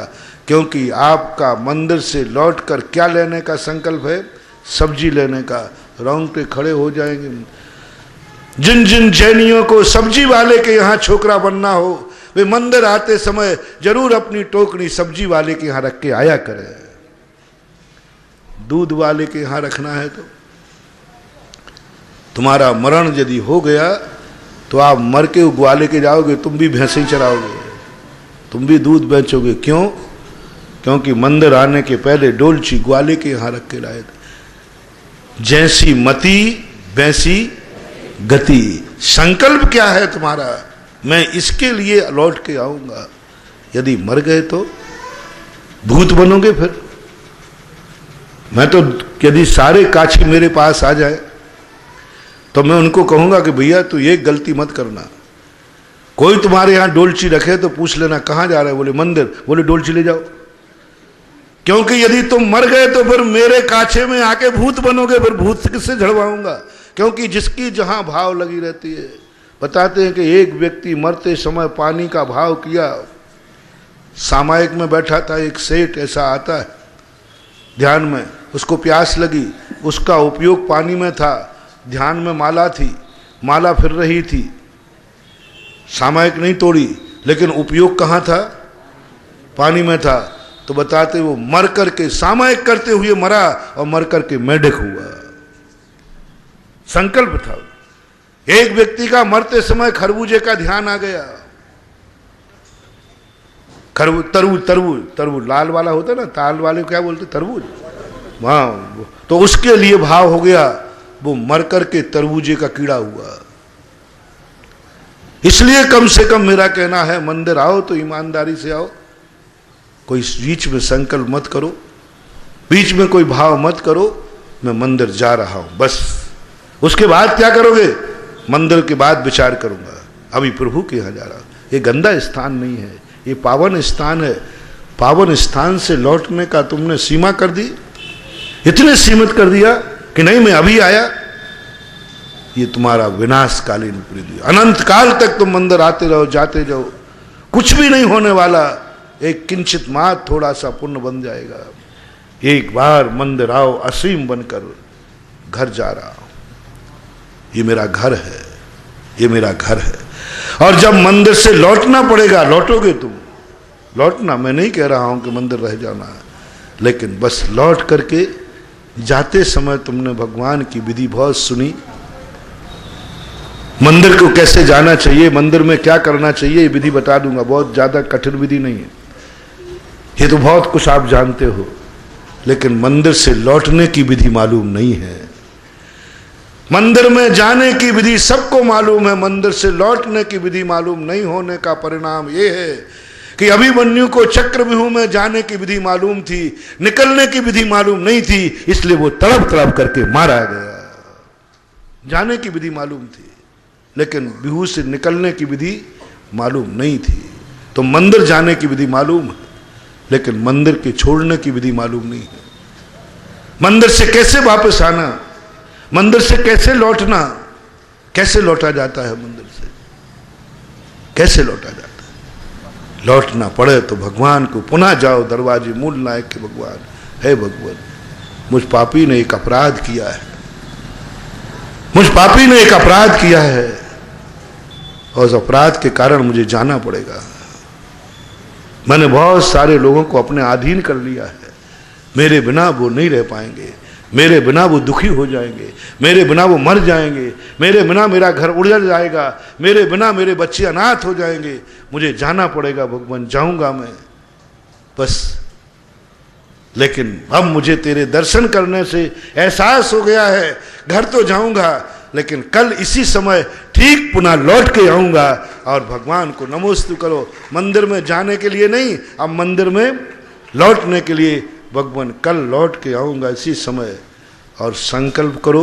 क्योंकि आपका मंदिर से लौटकर क्या लेने का संकल्प है? सब्जी लेने का। रोंगटे खड़े हो जाएंगे। जिन जिन जैनियों को सब्जी वाले के यहां छोकरा बनना हो, वे मंदिर आते समय जरूर अपनी टोकरी सब्जी वाले के यहां रख के आया करें। दूध वाले के यहां रखना है तो तुम्हारा मरण यदि हो गया तो आप मर के ग्वाले के जाओगे, तुम भी भैंसे चराओगे, तुम भी दूध बेचोगे। क्यों? क्योंकि मंदिर आने के पहले डोलची ग्वाले के यहां रख के लाए थे। जैसी मति वैसी गति। संकल्प क्या है तुम्हारा? मैं इसके लिए लौट के आऊंगा। यदि मर गए तो भूत बनोगे। फिर मैं तो, यदि सारे काछी मेरे पास आ जाए तो मैं उनको कहूंगा कि भैया तू ये गलती मत करना। कोई तुम्हारे यहां डोलची रखे तो पूछ लेना कहां जा रहे? बोले मंदिर। बोले डोलची ले जाओ। क्योंकि यदि तुम मर गए तो फिर मेरे काछे में आके भूत बनोगे। फिर भूत किससे झड़वाऊंगा? क्योंकि जिसकी जहां भाव लगी रहती है। बताते हैं कि एक व्यक्ति मरते समय पानी का भाव किया। सामायिक में बैठा था एक सेठ, ऐसा आता है ध्यान में, उसको प्यास लगी, उसका उपयोग पानी में था, ध्यान में माला थी, माला फिर रही थी, सामायिक नहीं तोड़ी, लेकिन उपयोग कहाँ था? पानी में था। तो बताते वो मर करके, सामायिक करते हुए मरा और मर करके मेढक हुआ। संकल्प था। एक व्यक्ति का मरते समय खरबूजे का ध्यान आ गया। तरबूज लाल वाला होता ना, ताल वाले क्या बोलते? तरबूज। हाँ, तो उसके लिए भाव हो गया, वो मर करके तरबूजे का कीड़ा हुआ। इसलिए कम से कम मेरा कहना है, मंदिर आओ तो ईमानदारी से आओ। कोई बीच में संकल्प मत करो, बीच में कोई भाव मत करो, मैं मंदिर जा रहा हूं बस। उसके बाद क्या करोगे? मंदिर के बाद विचार करूंगा। अभी प्रभु के यहां जा रहा हूं। ये गंदा स्थान नहीं है, ये पावन स्थान है। पावन स्थान से लौटने का तुमने सीमा कर दी, इतने सीमित कर दिया कि नहीं मैं अभी आया। ये तुम्हारा विनाशकालीन विपरीत। अनंत काल तक तुम मंदिर आते रहो, जाते रहो, कुछ भी नहीं होने वाला। एक किंचित मात्र थोड़ा सा पुण्य बन जाएगा। एक बार मंदिर आओ, असीम बनकर घर जा रहा हूं, ये मेरा घर है, ये मेरा घर है। और जब मंदिर से लौटना पड़ेगा, लौटोगे तुम। लौटना, मैं नहीं कह रहा हूं कि मंदिर रह जाना, लेकिन बस लौट करके जाते समय तुमने भगवान की विधि बहुत सुनी। मंदिर को कैसे जाना चाहिए, मंदिर में क्या करना चाहिए, ये विधि बता दूंगा। बहुत ज्यादा कठिन विधि नहीं है, ये तो बहुत कुछ आप जानते हो, लेकिन मंदिर से लौटने की विधि मालूम नहीं है। मंदिर में जाने की विधि सबको मालूम है, मंदिर से लौटने की विधि मालूम नहीं होने का परिणाम यह है कि अभिमन्यु को चक्रव्यूह में जाने की विधि मालूम थी, निकलने की विधि मालूम नहीं थी, इसलिए वो तड़प तड़प करके मारा गया। जाने की विधि मालूम थी, लेकिन व्यूह से निकलने की विधि मालूम नहीं थी। तो मंदिर जाने की विधि मालूम है, लेकिन मंदिर के छोड़ने की विधि मालूम नहीं है। मंदिर से कैसे वापस आना, मंदिर से कैसे लौटना, कैसे लौटा जाता है मंदिर से, कैसे लौटा जाता है? लौटना पड़े तो भगवान को पुनः जाओ दरवाजे मूल नायक के भगवान, हे भगवान मुझ पापी ने एक अपराध किया है, मुझ पापी ने एक अपराध किया है, और उस अपराध के कारण मुझे जाना पड़ेगा। मैंने बहुत सारे लोगों को अपने अधीन कर लिया है, मेरे बिना वो नहीं रह पाएंगे, मेरे बिना वो दुखी हो जाएंगे, मेरे बिना वो मर जाएंगे, मेरे बिना मेरा घर उड़ जाएगा, मेरे बिना मेरे बच्चे अनाथ हो जाएंगे, मुझे जाना पड़ेगा भगवान, जाऊंगा मैं बस। लेकिन अब मुझे तेरे दर्शन करने से एहसास हो गया है, घर तो जाऊंगा, लेकिन कल इसी समय ठीक पुनः लौट के आऊंगा। और भगवान को नमोस्तु करो, मंदिर में जाने के लिए नहीं, अब मंदिर में लौटने के लिए। भगवान कल लौट के आऊंगा इसी समय, और संकल्प करो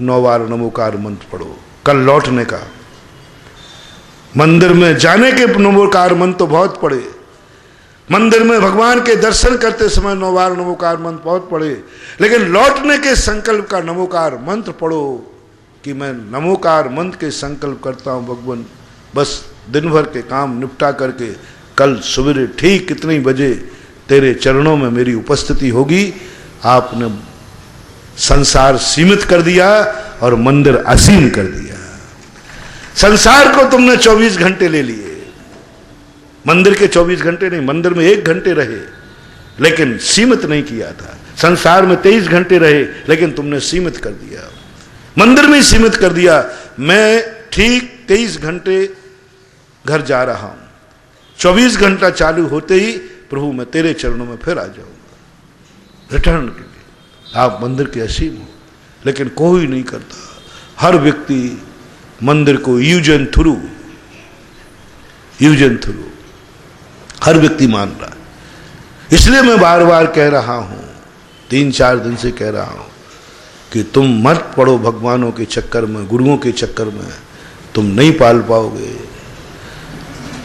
9 बार नमोकार मंत्र पढ़ो। कल लौटने का, मंदिर में जाने के नमोकार मंत्र तो बहुत पढ़े, मंदिर में भगवान के दर्शन करते समय 9 बार नमोकार मंत्र बहुत पढ़े, लेकिन लौटने के संकल्प का नमोकार मंत्र पढ़ो कि मैं नमोकार मंत्र के संकल्प करता हूँ भगवान, बस दिन भर के काम निपटा करके कल सवेरे ठीक कितने बजे तेरे चरणों में मेरी उपस्थिति होगी। आपने संसार सीमित कर दिया और मंदिर असीम कर दिया। संसार को तुमने 24 घंटे ले लिए, मंदिर के 24 घंटे नहीं, मंदिर में 1 घंटे रहे लेकिन सीमित नहीं किया था। संसार में 23 घंटे रहे लेकिन तुमने सीमित कर दिया, मंदिर में सीमित कर दिया। मैं ठीक 23 घंटे घर जा रहा हूं, 24 घंटा चालू होते ही प्रभु मैं तेरे चरणों में फिर आ जाऊंगा रिटर्न के लिए। आप मंदिर के असीम हो लेकिन कोई नहीं करता। हर व्यक्ति मंदिर को यूजन थ्रू हर व्यक्ति मान रहा है। इसलिए मैं बार बार कह रहा हूं, 3-4 दिन से कह रहा हूं कि तुम मत पड़ो भगवानों के चक्कर में, गुरुओं के चक्कर में, तुम नहीं पाल पाओगे।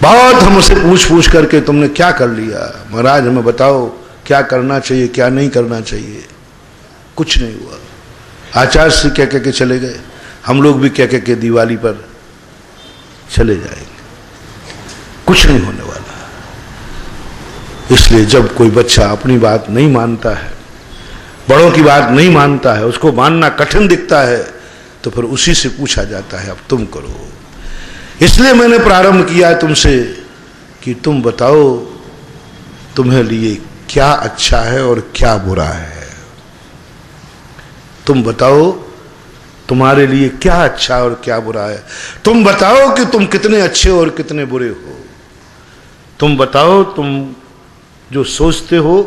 बहुत हमसे पूछ करके तुमने क्या कर लिया महाराज, हमें बताओ क्या करना चाहिए क्या नहीं करना चाहिए। कुछ नहीं हुआ। आचार्य से कह के चले गए, हम लोग भी कह के दिवाली पर चले जाएंगे, कुछ नहीं होने वाला। इसलिए जब कोई बच्चा अपनी बात नहीं मानता है, बड़ों की बात नहीं मानता है, उसको मानना कठिन दिखता है, तो फिर उसी से पूछा जाता है अब तुम करो। इसलिए मैंने प्रारंभ किया तुमसे कि तुम बताओ तुम्हें लिए क्या अच्छा है और क्या बुरा है। तुम बताओ तुम्हारे लिए क्या अच्छा और क्या बुरा है। तुम बताओ कि तुम कितने अच्छे और कितने बुरे हो। तुम बताओ तुम जो सोचते हो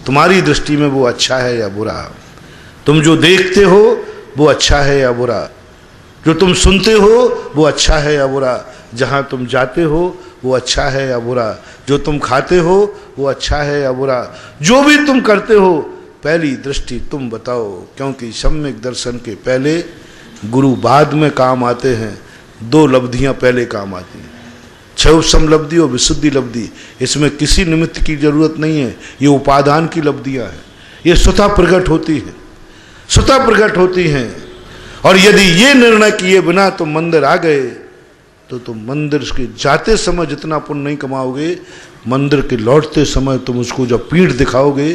तुम्हारी दृष्टि में वो अच्छा है या बुरा। तुम जो देखते हो वो अच्छा है या बुरा। जो तुम सुनते हो वो अच्छा है या बुरा। जहाँ तुम जाते हो वो अच्छा है या बुरा। जो तुम खाते हो वो अच्छा है या बुरा। जो भी तुम करते हो पहली दृष्टि तुम बताओ, क्योंकि सम्यक दर्शन के पहले गुरु बाद में काम आते हैं। 2 लब्धियां पहले काम आती हैं, 6 उपसम लब्धि और विशुद्धि लब्धि। इसमें किसी निमित्त की जरूरत नहीं है, ये उपादान की लब्धियां हैं, ये स्वतः प्रकट होती हैं, स्वतः प्रकट होती हैं। और यदि ये निर्णय किए बिना तुम मंदिर आ गए तो तुम मंदिर के जाते समय जितना पुण्य नहीं कमाओगे, मंदिर के लौटते समय तुम उसको जब पीठ दिखाओगे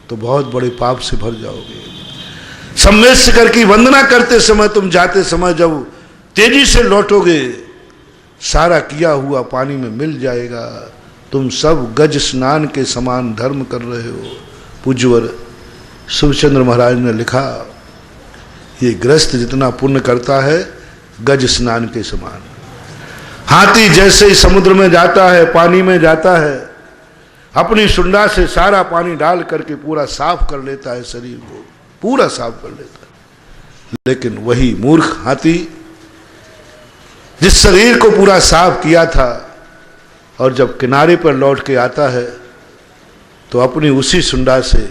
तो बहुत बड़े पाप से भर जाओगे। सम्मेशकर की वंदना करते समय तुम जाते समय जब तेजी से लौटोगे, सारा किया हुआ पानी में मिल जाएगा। तुम सब गज स्नान के समान धर्म कर रहे हो। पूज्यवर शिवचंद्र महाराज ने लिखा, ये गृहस्थ जितना पुण्य करता है गज स्नान के समान। हाथी जैसे ही समुद्र में जाता है, पानी में जाता है, अपनी सुंडा से सारा पानी डाल करके पूरा साफ कर लेता है, शरीर को पूरा साफ कर लेता है। लेकिन वही मूर्ख हाथी जिस शरीर को पूरा साफ किया था और जब किनारे पर लौट के आता है तो अपनी उसी सुंडा से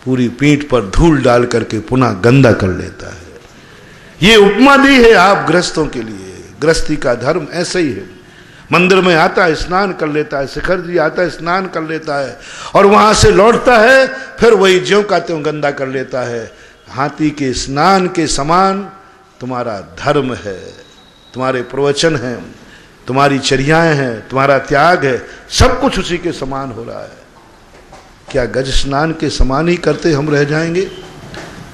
पूरी पीठ पर धूल डाल करके पुनः गंदा कर लेता है। ये उपमा दी है आप गृहस्थों के लिए। गृहस्थी का धर्म ऐसा ही है। मंदिर में आता है, स्नान कर लेता है, शिखर जी आता है, स्नान कर लेता है और वहां से लौटता है, फिर वही ज्यों का त्यों गंदा कर लेता है। हाथी के स्नान के समान तुम्हारा धर्म है, तुम्हारे प्रवचन हैं, तुम्हारी चर्याएं हैं, तुम्हारा त्याग है, सब कुछ उसी के समान हो रहा है। क्या गज स्नान के समान ही करते हम रह जाएंगे?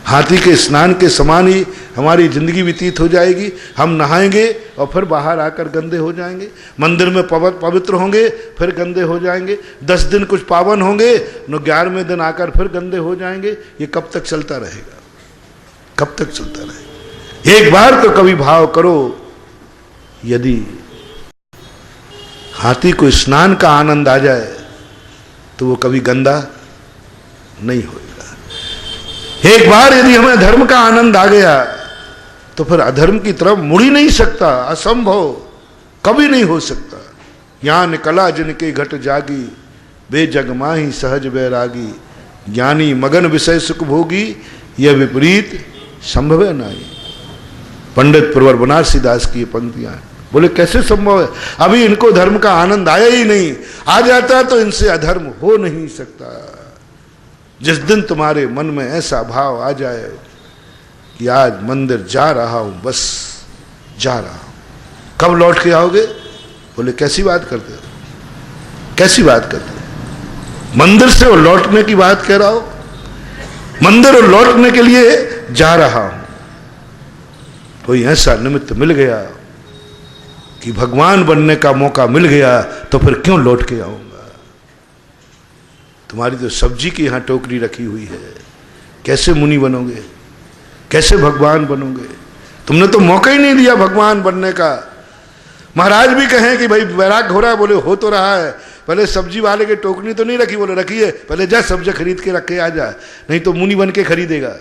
हाथी के स्नान के समान ही हमारी जिंदगी व्यतीत हो जाएगी? हम नहाएंगे और फिर बाहर आकर गंदे हो जाएंगे, मंदिर में पवित्र होंगे फिर गंदे हो जाएंगे, 10 दिन कुछ पावन होंगे, 11वें दिन आकर फिर गंदे हो जाएंगे। ये कब तक चलता रहेगा? कब तक चलता रहेगा? एक बार तो कभी भाव करो, यदि हाथी को स्नान का आनंद आ जाए तो वो कभी गंदा नहीं होगा। एक बार यदि हमें धर्म का आनंद आ गया तो फिर अधर्म की तरफ मुड़ ही नहीं सकता, असंभव, कभी नहीं हो सकता। यहाँ निकला जिनके घट जागी, बेजग माही सहज बैरागी, ज्ञानी मगन विषय सुख भोगी, यह विपरीत संभव नहीं। पंडित प्रवर बनारसी दास की ये पंक्तियां हैं। बोले कैसे संभव है, अभी इनको धर्म का आनंद आया ही नहीं, आ जाता तो इनसे अधर्म हो नहीं सकता। जिस दिन तुम्हारे मन में ऐसा भाव आ जाए कि आज मंदिर जा रहा हूं, बस जा रहा हूं, कब लौट के आओगे? बोले कैसी बात करते हो, कैसी बात करते हो, मंदिर से और लौटने की बात कह रहा हो? मंदिर और लौटने के लिए जा रहा हूं। कोई ऐसा निमित्त मिल गया कि भगवान बनने का मौका मिल गया तो फिर क्यों लौट के आऊंगा? तुम्हारी तो सब्जी की यहां टोकरी रखी हुई है, कैसे मुनि बनोगे, कैसे भगवान बनोगे? तुमने तो मौका ही नहीं दिया भगवान बनने का। महाराज भी कहें कि भाई वैराग हो रहा है, बोले हो तो रहा है, पहले सब्जी वाले की टोकरी तो नहीं रखी, बोले रखी है, पहले जा सब्जी खरीद के रख के आ जा, नहीं तो मुनि बन के खरीदेगा,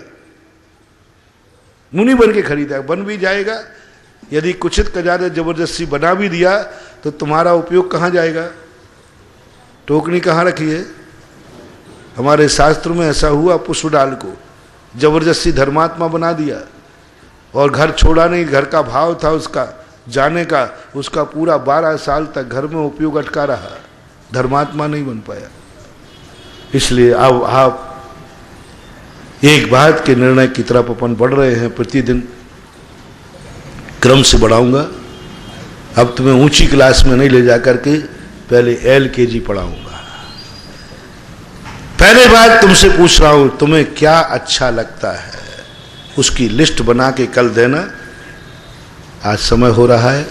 मुनि बन के खरीदेगा। बन भी जाएगा, यदि कुचित कजारे जबरदस्ती बना भी दिया तो तुम्हारा उपयोग कहाँ जाएगा? टोकरी कहाँ रखी है? हमारे शास्त्र में ऐसा हुआ, पुष्प डाल को जबरदस्ती धर्मात्मा बना दिया और घर छोड़ा नहीं, घर का भाव था उसका जाने का, उसका पूरा 12 साल तक घर में उपयोग अटका रहा, धर्मात्मा नहीं बन पाया। इसलिए अब आप एक बात के निर्णय की तरफ अपन बढ़ रहे हैं, प्रतिदिन क्रम से बढ़ाऊंगा। अब तुम्हें ऊंची क्लास में नहीं ले जा करके पहले LKG पढ़ाऊंगा। पहले बात तुमसे पूछ रहा हूं, तुम्हें क्या अच्छा लगता है उसकी लिस्ट बना के कल देना, आज समय हो रहा है।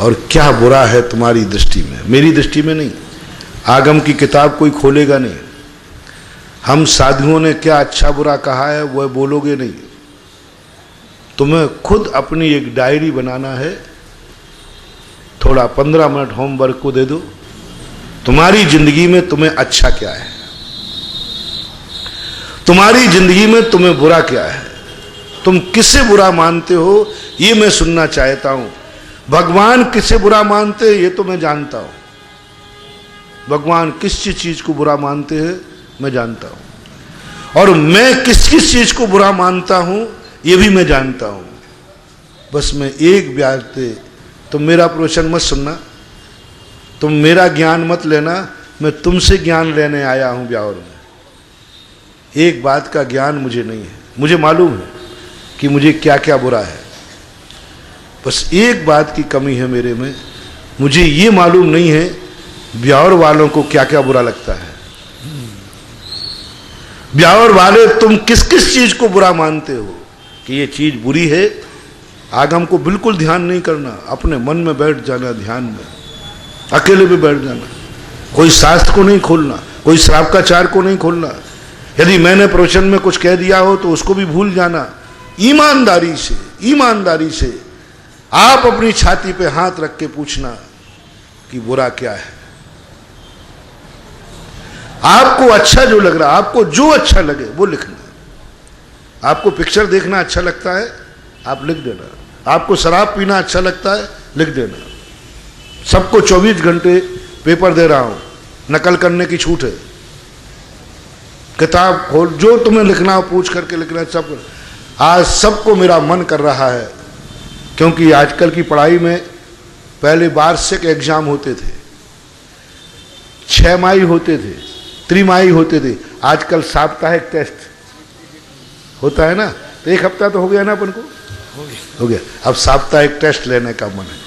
और क्या बुरा है तुम्हारी दृष्टि में, मेरी दृष्टि में नहीं, आगम की किताब कोई खोलेगा नहीं, हम साधुओं ने क्या अच्छा बुरा कहा है वह बोलोगे नहीं, तुम्हें खुद अपनी एक डायरी बनाना है, थोड़ा 15 मिनट होमवर्क को दे दो, तुम्हारी जिंदगी में तुम्हें अच्छा क्या है, तुम्हारी जिंदगी में तुम्हें बुरा क्या है, तुम किसे बुरा मानते हो ये मैं सुनना चाहता हूं। भगवान किसे बुरा मानते हैं ये तो मैं जानता हूं, भगवान किस चीज को बुरा मानते हैं मैं जानता हूं, और मैं किस किस चीज को बुरा मानता हूं ये भी मैं जानता हूं। बस मैं एक ब्याज पे, तुम मेरा प्रवचन मत सुनना, तुम मेरा ज्ञान मत लेना, मैं तुमसे ज्ञान लेने आया हूं ब्यावर में। एक बात का ज्ञान मुझे नहीं है, मुझे मालूम है कि मुझे क्या क्या बुरा है, बस एक बात की कमी है मेरे में, मुझे ये मालूम नहीं है ब्यावर वालों को क्या क्या बुरा लगता है। ब्यावर वाले तुम किस किस चीज को बुरा मानते हो कि ये चीज बुरी है, आगम को बिल्कुल ध्यान नहीं करना, अपने मन में बैठ जाना, ध्यान में अकेले भी बैठ जाना, कोई शास्त्र को नहीं खोलना, कोई श्रावकाचार को नहीं खोलना। यदि मैंने प्रवचन में कुछ कह दिया हो तो उसको भी भूल जाना। ईमानदारी से, ईमानदारी से आप अपनी छाती पे हाथ रख के पूछना कि बुरा क्या है। आपको अच्छा जो लग रहा, आपको जो अच्छा लगे वो लिखना। आपको पिक्चर देखना अच्छा लगता है आप लिख देना, आपको शराब पीना अच्छा लगता है लिख देना। सबको 24 घंटे पेपर दे रहा हूं, नकल करने की छूट है, किताब खोल, जो तुम्हें लिखना हो पूछ करके लिखना। सब आज सबको मेरा मन कर रहा है, क्योंकि आजकल की पढ़ाई में पहले वार्षिक एग्जाम होते थे, 6 माही होते थे, त्रिमाही होते थे, आजकल साप्ताहिक टेस्ट होता है ना, तो 1 हफ्ता तो हो गया ना अपन को, हो गया। अब साप्ताहिक टेस्ट लेने का मन है,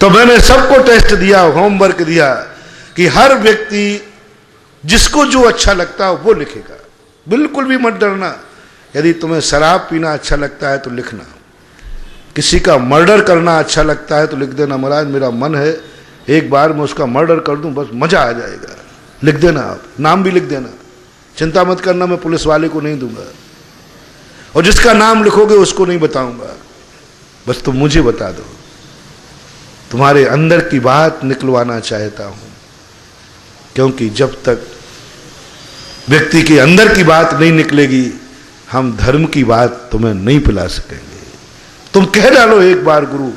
तो मैंने सबको टेस्ट दिया, होमवर्क दिया कि हर व्यक्ति जिसको जो अच्छा लगता है वो लिखेगा। बिल्कुल भी मत डरना। यदि तुम्हें शराब पीना अच्छा लगता है तो लिखना, किसी का मर्डर करना अच्छा लगता है तो लिख देना, महाराज मेरा मन है एक बार मैं उसका मर्डर कर दूं, बस मजा आ जाएगा, लिख देना। आप नाम भी लिख देना, चिंता मत करना, मैं पुलिस वाले को नहीं दूंगा, और जिसका नाम लिखोगे उसको नहीं बताऊंगा, बस तुम मुझे बता दो। तुम्हारे अंदर की बात निकलवाना चाहता हूं, क्योंकि जब तक व्यक्ति के अंदर की बात नहीं निकलेगी हम धर्म की बात तुम्हें नहीं पिला सकेंगे। तुम कह डालो एक बार गुरु,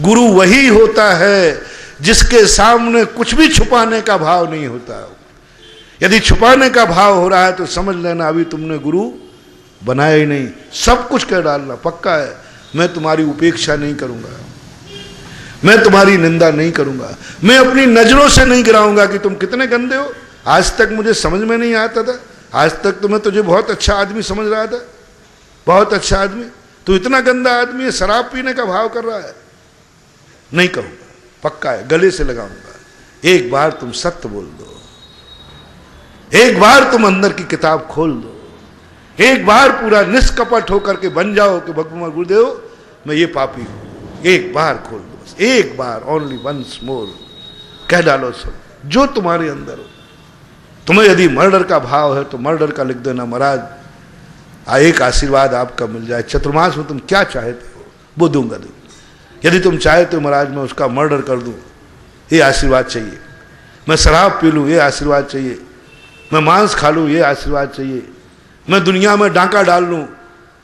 गुरु वही होता है जिसके सामने कुछ भी छुपाने का भाव नहीं होता। यदि छुपाने का भाव हो रहा है तो समझ लेना अभी तुमने गुरु बनाया ही नहीं। सब कुछ कह डालना, पक्का है। मैं तुम्हारी उपेक्षा नहीं करूंगा, मैं तुम्हारी निंदा नहीं करूंगा, मैं अपनी नजरों से नहीं गिराऊंगा कि तुम कितने गंदे हो। आज तक मुझे समझ में नहीं आता था, आज तक तो मैं तुझे बहुत अच्छा आदमी समझ रहा था, बहुत अच्छा आदमी, तू इतना गंदा आदमी है, शराब पीने का भाव कर रहा है। नहीं कहूंगा, पक्का है, गले से लगाऊंगा। एक बार तुम सत्य बोल दो, एक बार तुम अंदर की किताब खोल दो, एक बार पूरा निष्कपट होकर के बन जाओ कि भगवान गुरुदेव मैं ये पापी हूं। एक बार खोल दो, एक बार, ओनली वंस मोर, कह डालो सब जो तुम्हारे अंदर हो। तुम्हें यदि मर्डर का भाव है तो मर्डर का लिख देना, महाराज एक आशीर्वाद आपका मिल जाए, चतुर्मास में तुम क्या चाहते हो वो दूंगा। यदि तुम चाहते हो महाराज मैं उसका मर्डर कर दूं, ये आशीर्वाद चाहिए। मैं शराब पी लूं, ये आशीर्वाद चाहिए। मैं मांस खा लूं, ये आशीर्वाद चाहिए। मैं दुनिया में डांका डाल लूं,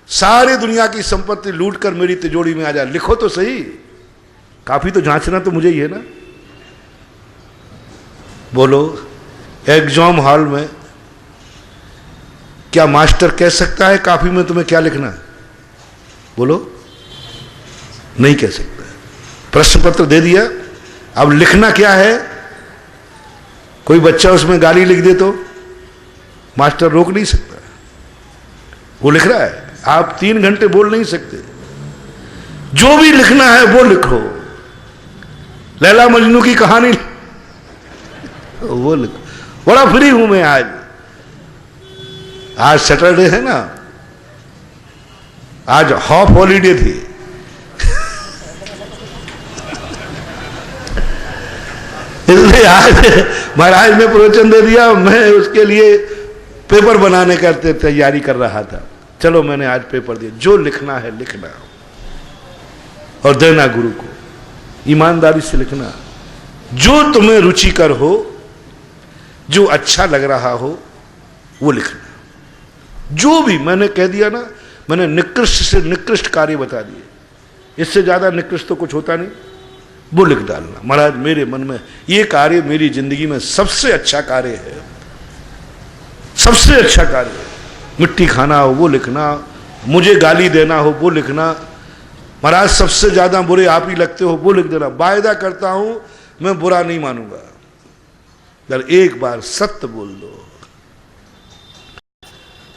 सारे दुनिया की संपत्ति लूट कर मेरी तिजोरी में आ जाए, लिखो तो सही। काफी तो जांचना तो मुझे ही है ना। बोलो, एग्जाम हॉल में क्या मास्टर कह सकता है काफी में तुम्हें क्या लिखना है? बोलो, नहीं कह सकता। प्रश्न पत्र दे दिया, अब लिखना क्या है? कोई बच्चा उसमें गाली लिख दे तो मास्टर रोक नहीं सकता, वो लिख रहा है। आप 3 घंटे बोल नहीं सकते, जो भी लिखना है वो लिखो। लैला मजनू की कहानी वो लिखो। बड़ा फ्री हूं मैं आज सैटरडे है ना, आज हाफ हॉलीडे थी। इसलिए आज महाराज ने प्रवचन दे दिया, मैं उसके लिए पेपर बनाने का तैयारी कर रहा था। चलो मैंने आज पेपर दिया, जो लिखना है लिखना और देना गुरु को, ईमानदारी से लिखना, जो तुम्हें रुचिकर हो, जो अच्छा लग रहा हो वो लिखना। जो भी मैंने कह दिया ना, मैंने निकृष्ट से निकृष्ट कार्य बता दिए, इससे ज्यादा निकृष्ट तो कुछ होता नहीं, वो लिख डालना। महाराज मेरे मन में ये कार्य मेरी जिंदगी में सबसे अच्छा कार्य है, सबसे अच्छा कार्य है। मिट्टी खाना हो वो लिखना, मुझे गाली देना हो वो लिखना, महाराज सबसे ज्यादा बुरे आप ही लगते हो वो लिख देना। वायदा करता हूं मैं बुरा नहीं मानूंगा, अगर एक बार सत्य बोल दो।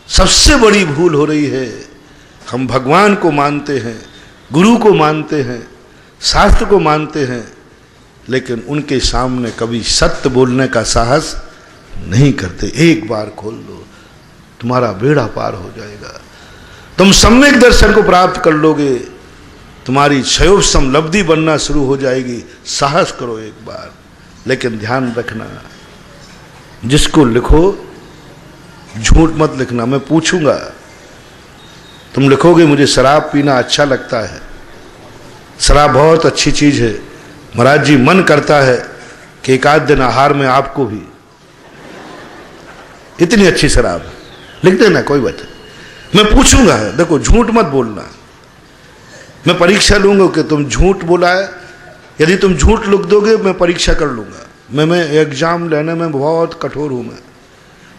सबसे बड़ी भूल हो रही है, हम भगवान को मानते हैं, गुरु को मानते हैं, शास्त्र को मानते हैं, लेकिन उनके सामने कभी सत्य बोलने का साहस नहीं करते। एक बार खोल दो, तुम्हारा बेड़ा पार हो जाएगा, तुम सम्यक दर्शन को प्राप्त कर लोगे, तुम्हारी क्षयोभ समलब्धि बनना शुरू हो जाएगी। साहस करो एक बार, लेकिन ध्यान रखना जिसको लिखो झूठ मत लिखना। मैं पूछूंगा, तुम लिखोगे मुझे शराब पीना अच्छा लगता है, शराब बहुत अच्छी चीज है महाराज जी, मन करता है कि एक आध दिन आहार में आपको भी, इतनी अच्छी शराब, लिख देना, कोई बात नहीं। मैं पूछूंगा, देखो झूठ मत बोलना, मैं परीक्षा लूंगा कि तुम झूठ बोला है। यदि तुम झूठ लिख दोगे मैं परीक्षा कर लूंगा। मैं एग्जाम लेने में बहुत कठोर हूं,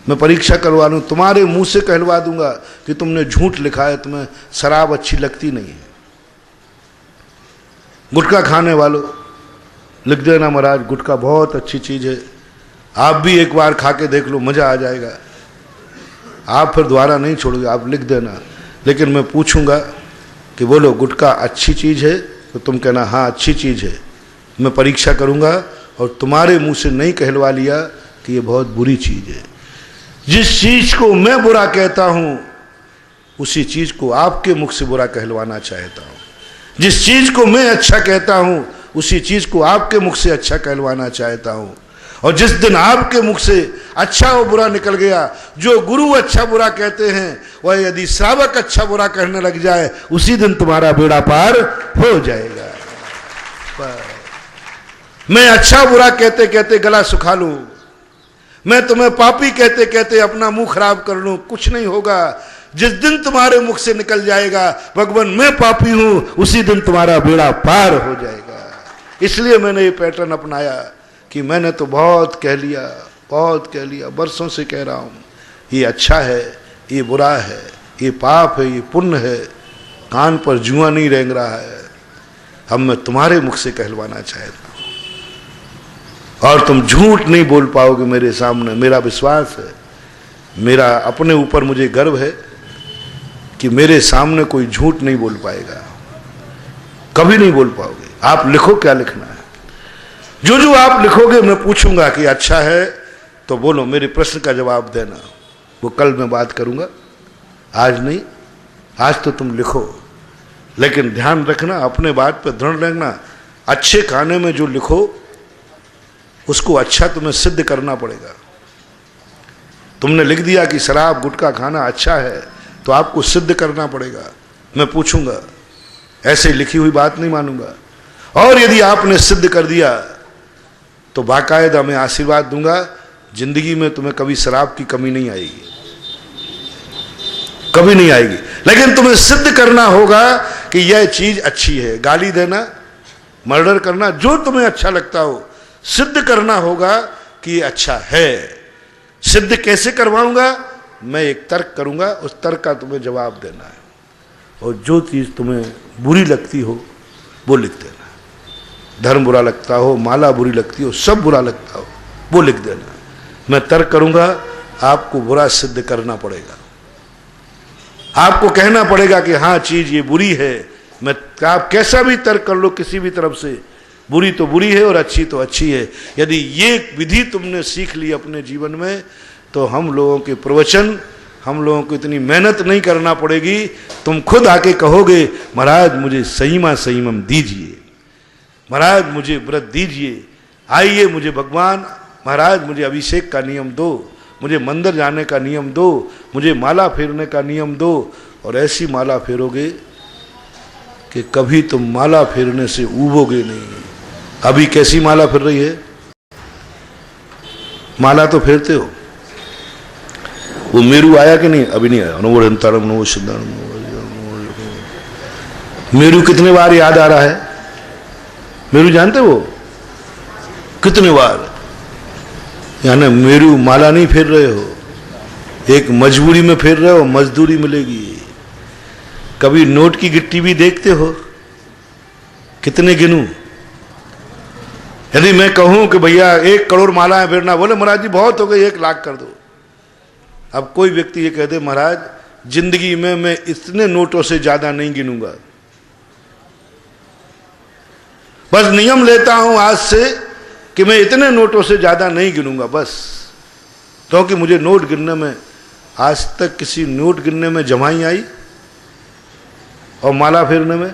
मैं परीक्षा करवा लूँ, तुम्हारे मुंह से कहलवा दूंगा कि तुमने झूठ लिखा है, तुम्हें शराब अच्छी लगती नहीं है। गुटखा खाने वालों लिख देना, महाराज गुटखा बहुत अच्छी चीज है, आप भी एक बार खा के देख लो, मजा आ जाएगा, आप फिर दोबारा नहीं छोड़ोगे, आप लिख देना। लेकिन मैं पूछूंगा कि बोलो गुटखा अच्छी चीज है, तो तुम कहना हाँ अच्छी चीज है। मैं परीक्षा करूंगा और तुम्हारे मुंह से नहीं कहलवा लिया कि ये बहुत बुरी चीज है। जिस चीज को मैं बुरा कहता हूं उसी चीज को आपके मुख से बुरा कहलवाना चाहता हूं, जिस चीज को मैं अच्छा कहता हूं उसी चीज को आपके मुख से अच्छा कहलवाना चाहता हूं। और जिस दिन आपके मुख से अच्छा और बुरा निकल गया, जो गुरु अच्छा बुरा कहते हैं वह यदि श्रावक अच्छा बुरा कहने लग जाए, उसी दिन तुम्हारा बेड़ा पार हो जाएगा। मैं अच्छा बुरा कहते कहते गला सुखा लूं, मैं तुम्हें पापी कहते कहते अपना मुंह खराब कर लूं, कुछ नहीं होगा। जिस दिन तुम्हारे मुख से निकल जाएगा भगवान मैं पापी हूं, उसी दिन तुम्हारा बेड़ा पार हो जाएगा। इसलिए मैंने ये पैटर्न अपनाया कि मैंने तो बहुत कह लिया, बहुत कह लिया, बरसों से कह रहा हूं ये अच्छा है, ये बुरा है, ये पाप है, ये पुण्य है, कान पर जुआ नहीं रेंग रहा है। अब मैं तुम्हारे मुख से कहलवाना चाहता हूं और तुम झूठ नहीं बोल पाओगे मेरे सामने। मेरा विश्वास है, मेरा अपने ऊपर मुझे गर्व है कि मेरे सामने कोई झूठ नहीं बोल पाएगा, कभी नहीं बोल पाओगे। आप लिखो क्या लिखना है, जो जो आप लिखोगे मैं पूछूंगा कि अच्छा है तो बोलो, मेरे प्रश्न का जवाब देना। वो कल मैं बात करूंगा, आज नहीं। आज तो तुम लिखो, लेकिन ध्यान रखना, अपने बात पर दृढ़ रहना। अच्छे खाने में जो लिखो उसको अच्छा तुम्हें सिद्ध करना पड़ेगा। तुमने लिख दिया कि शराब गुटखा खाना अच्छा है, तो आपको सिद्ध करना पड़ेगा। मैं पूछूंगा, ऐसे लिखी हुई बात नहीं मानूंगा। और यदि आपने सिद्ध कर दिया तो बाकायदा मैं आशीर्वाद दूंगा, जिंदगी में तुम्हें कभी शराब की कमी नहीं आएगी, कभी नहीं आएगी। लेकिन तुम्हें सिद्ध करना होगा कि यह चीज अच्छी है। गाली देना, मर्डर करना, जो तुम्हें अच्छा लगता हो, सिद्ध करना होगा कि अच्छा है। सिद्ध कैसे करवाऊंगा? मैं एक तर्क करूंगा, उस तर्क का तुम्हें जवाब देना है। और जो चीज तुम्हें बुरी लगती हो वो लिख देना। धर्म बुरा लगता हो, माला बुरी लगती हो, सब बुरा लगता हो, वो लिख देना। मैं तर्क करूंगा, आपको बुरा सिद्ध करना पड़ेगा। आपको कहना पड़ेगा कि हाँ चीज ये बुरी है। मैं, आप कैसा भी तर्क कर लो किसी भी तरफ से, बुरी तो बुरी है और अच्छी तो अच्छी है। यदि ये विधि तुमने सीख ली अपने जीवन में, तो हम लोगों के प्रवचन, हम लोगों को इतनी मेहनत नहीं करना पड़ेगी। तुम खुद आके कहोगे, महाराज मुझे संयमम दीजिए, महाराज मुझे व्रत दीजिए, आइए मुझे भगवान, महाराज मुझे अभिषेक का नियम दो, मुझे मंदिर जाने का नियम दो, मुझे माला फेरने का नियम दो। और ऐसी माला फेरोगे कि कभी तुम माला फेरने से ऊबोगे नहीं। अभी कैसी माला फिर रही है? माला तो फेरते हो। वो मेरू आया कि नहीं? अभी नहीं आया। मेरू कितने बार याद आ रहा है? मेरू जानते वो कितने बार? यानी मेरू माला नहीं फेर रहे हो, एक मजबूरी में फेर रहे हो, मजदूरी मिलेगी। कभी नोट की गिट्टी भी देखते हो? कितने गिनूं? यदि मैं कहूं कि भैया 1 करोड़ मालाएं फेरना, बोले महाराज जी बहुत हो गई, 1 लाख कर दो। अब कोई व्यक्ति ये कह दे, महाराज जिंदगी में मैं इतने नोटों से ज्यादा नहीं गिनूंगा, बस नियम लेता हूं आज से कि मैं इतने नोटों से ज्यादा नहीं गिनूंगा बस। क्योंकि मुझे नोट गिनने में, आज तक किसी नोट गिनने में जमाई आई और माला फेरने में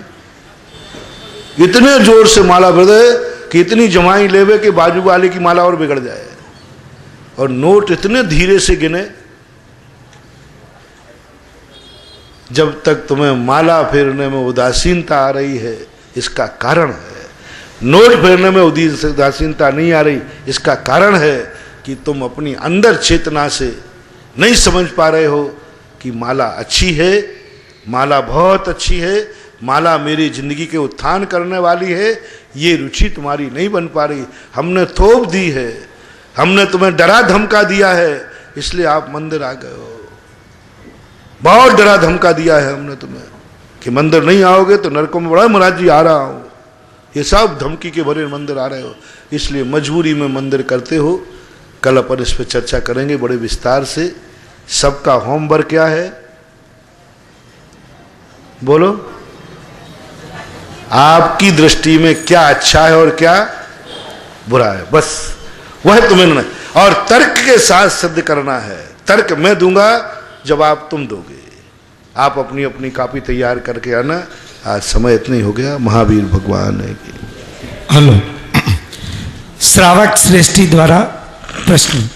इतने जोर से माला फेर दे कि इतनी जमाई लेवे कि बाजू वाले की माला और बिगड़ जाए। और नोट इतने धीरे से गिने। जब तक तुम्हें माला फेरने में उदासीनता आ रही है, इसका कारण है। नोट फेरने में उदासीनता नहीं आ रही, इसका कारण है कि तुम अपनी अंदर चेतना से नहीं समझ पा रहे हो कि माला अच्छी है, माला बहुत अच्छी है, माला मेरी जिंदगी के उत्थान करने वाली है। ये रुचि तुम्हारी नहीं बन पा रही। हमने थोप दी है, हमने तुम्हें डरा धमका दिया है, इसलिए आप मंदिर आ गए हो। बहुत डरा धमका दिया है हमने तुम्हें कि मंदिर नहीं आओगे तो नरकों में बड़ा, महाराज जी आ रहा हूं, ये सब धमकी के भरे मंदिर आ रहे हो, इसलिए मजबूरी में मंदिर करते हो। कल अपन इस पर चर्चा करेंगे बड़े विस्तार से। सबका होमवर्क क्या है बोलो? आपकी दृष्टि में क्या अच्छा है और क्या बुरा है, बस वह तुम्हें, और तर्क के साथ सिद्ध करना है। तर्क मैं दूंगा, जवाब तुम दोगे। आप अपनी अपनी कॉपी तैयार करके आना। आज समय इतना ही हो गया। महावीर भगवान है कि हेलो, श्रावक श्रेष्ठी द्वारा प्रश्न।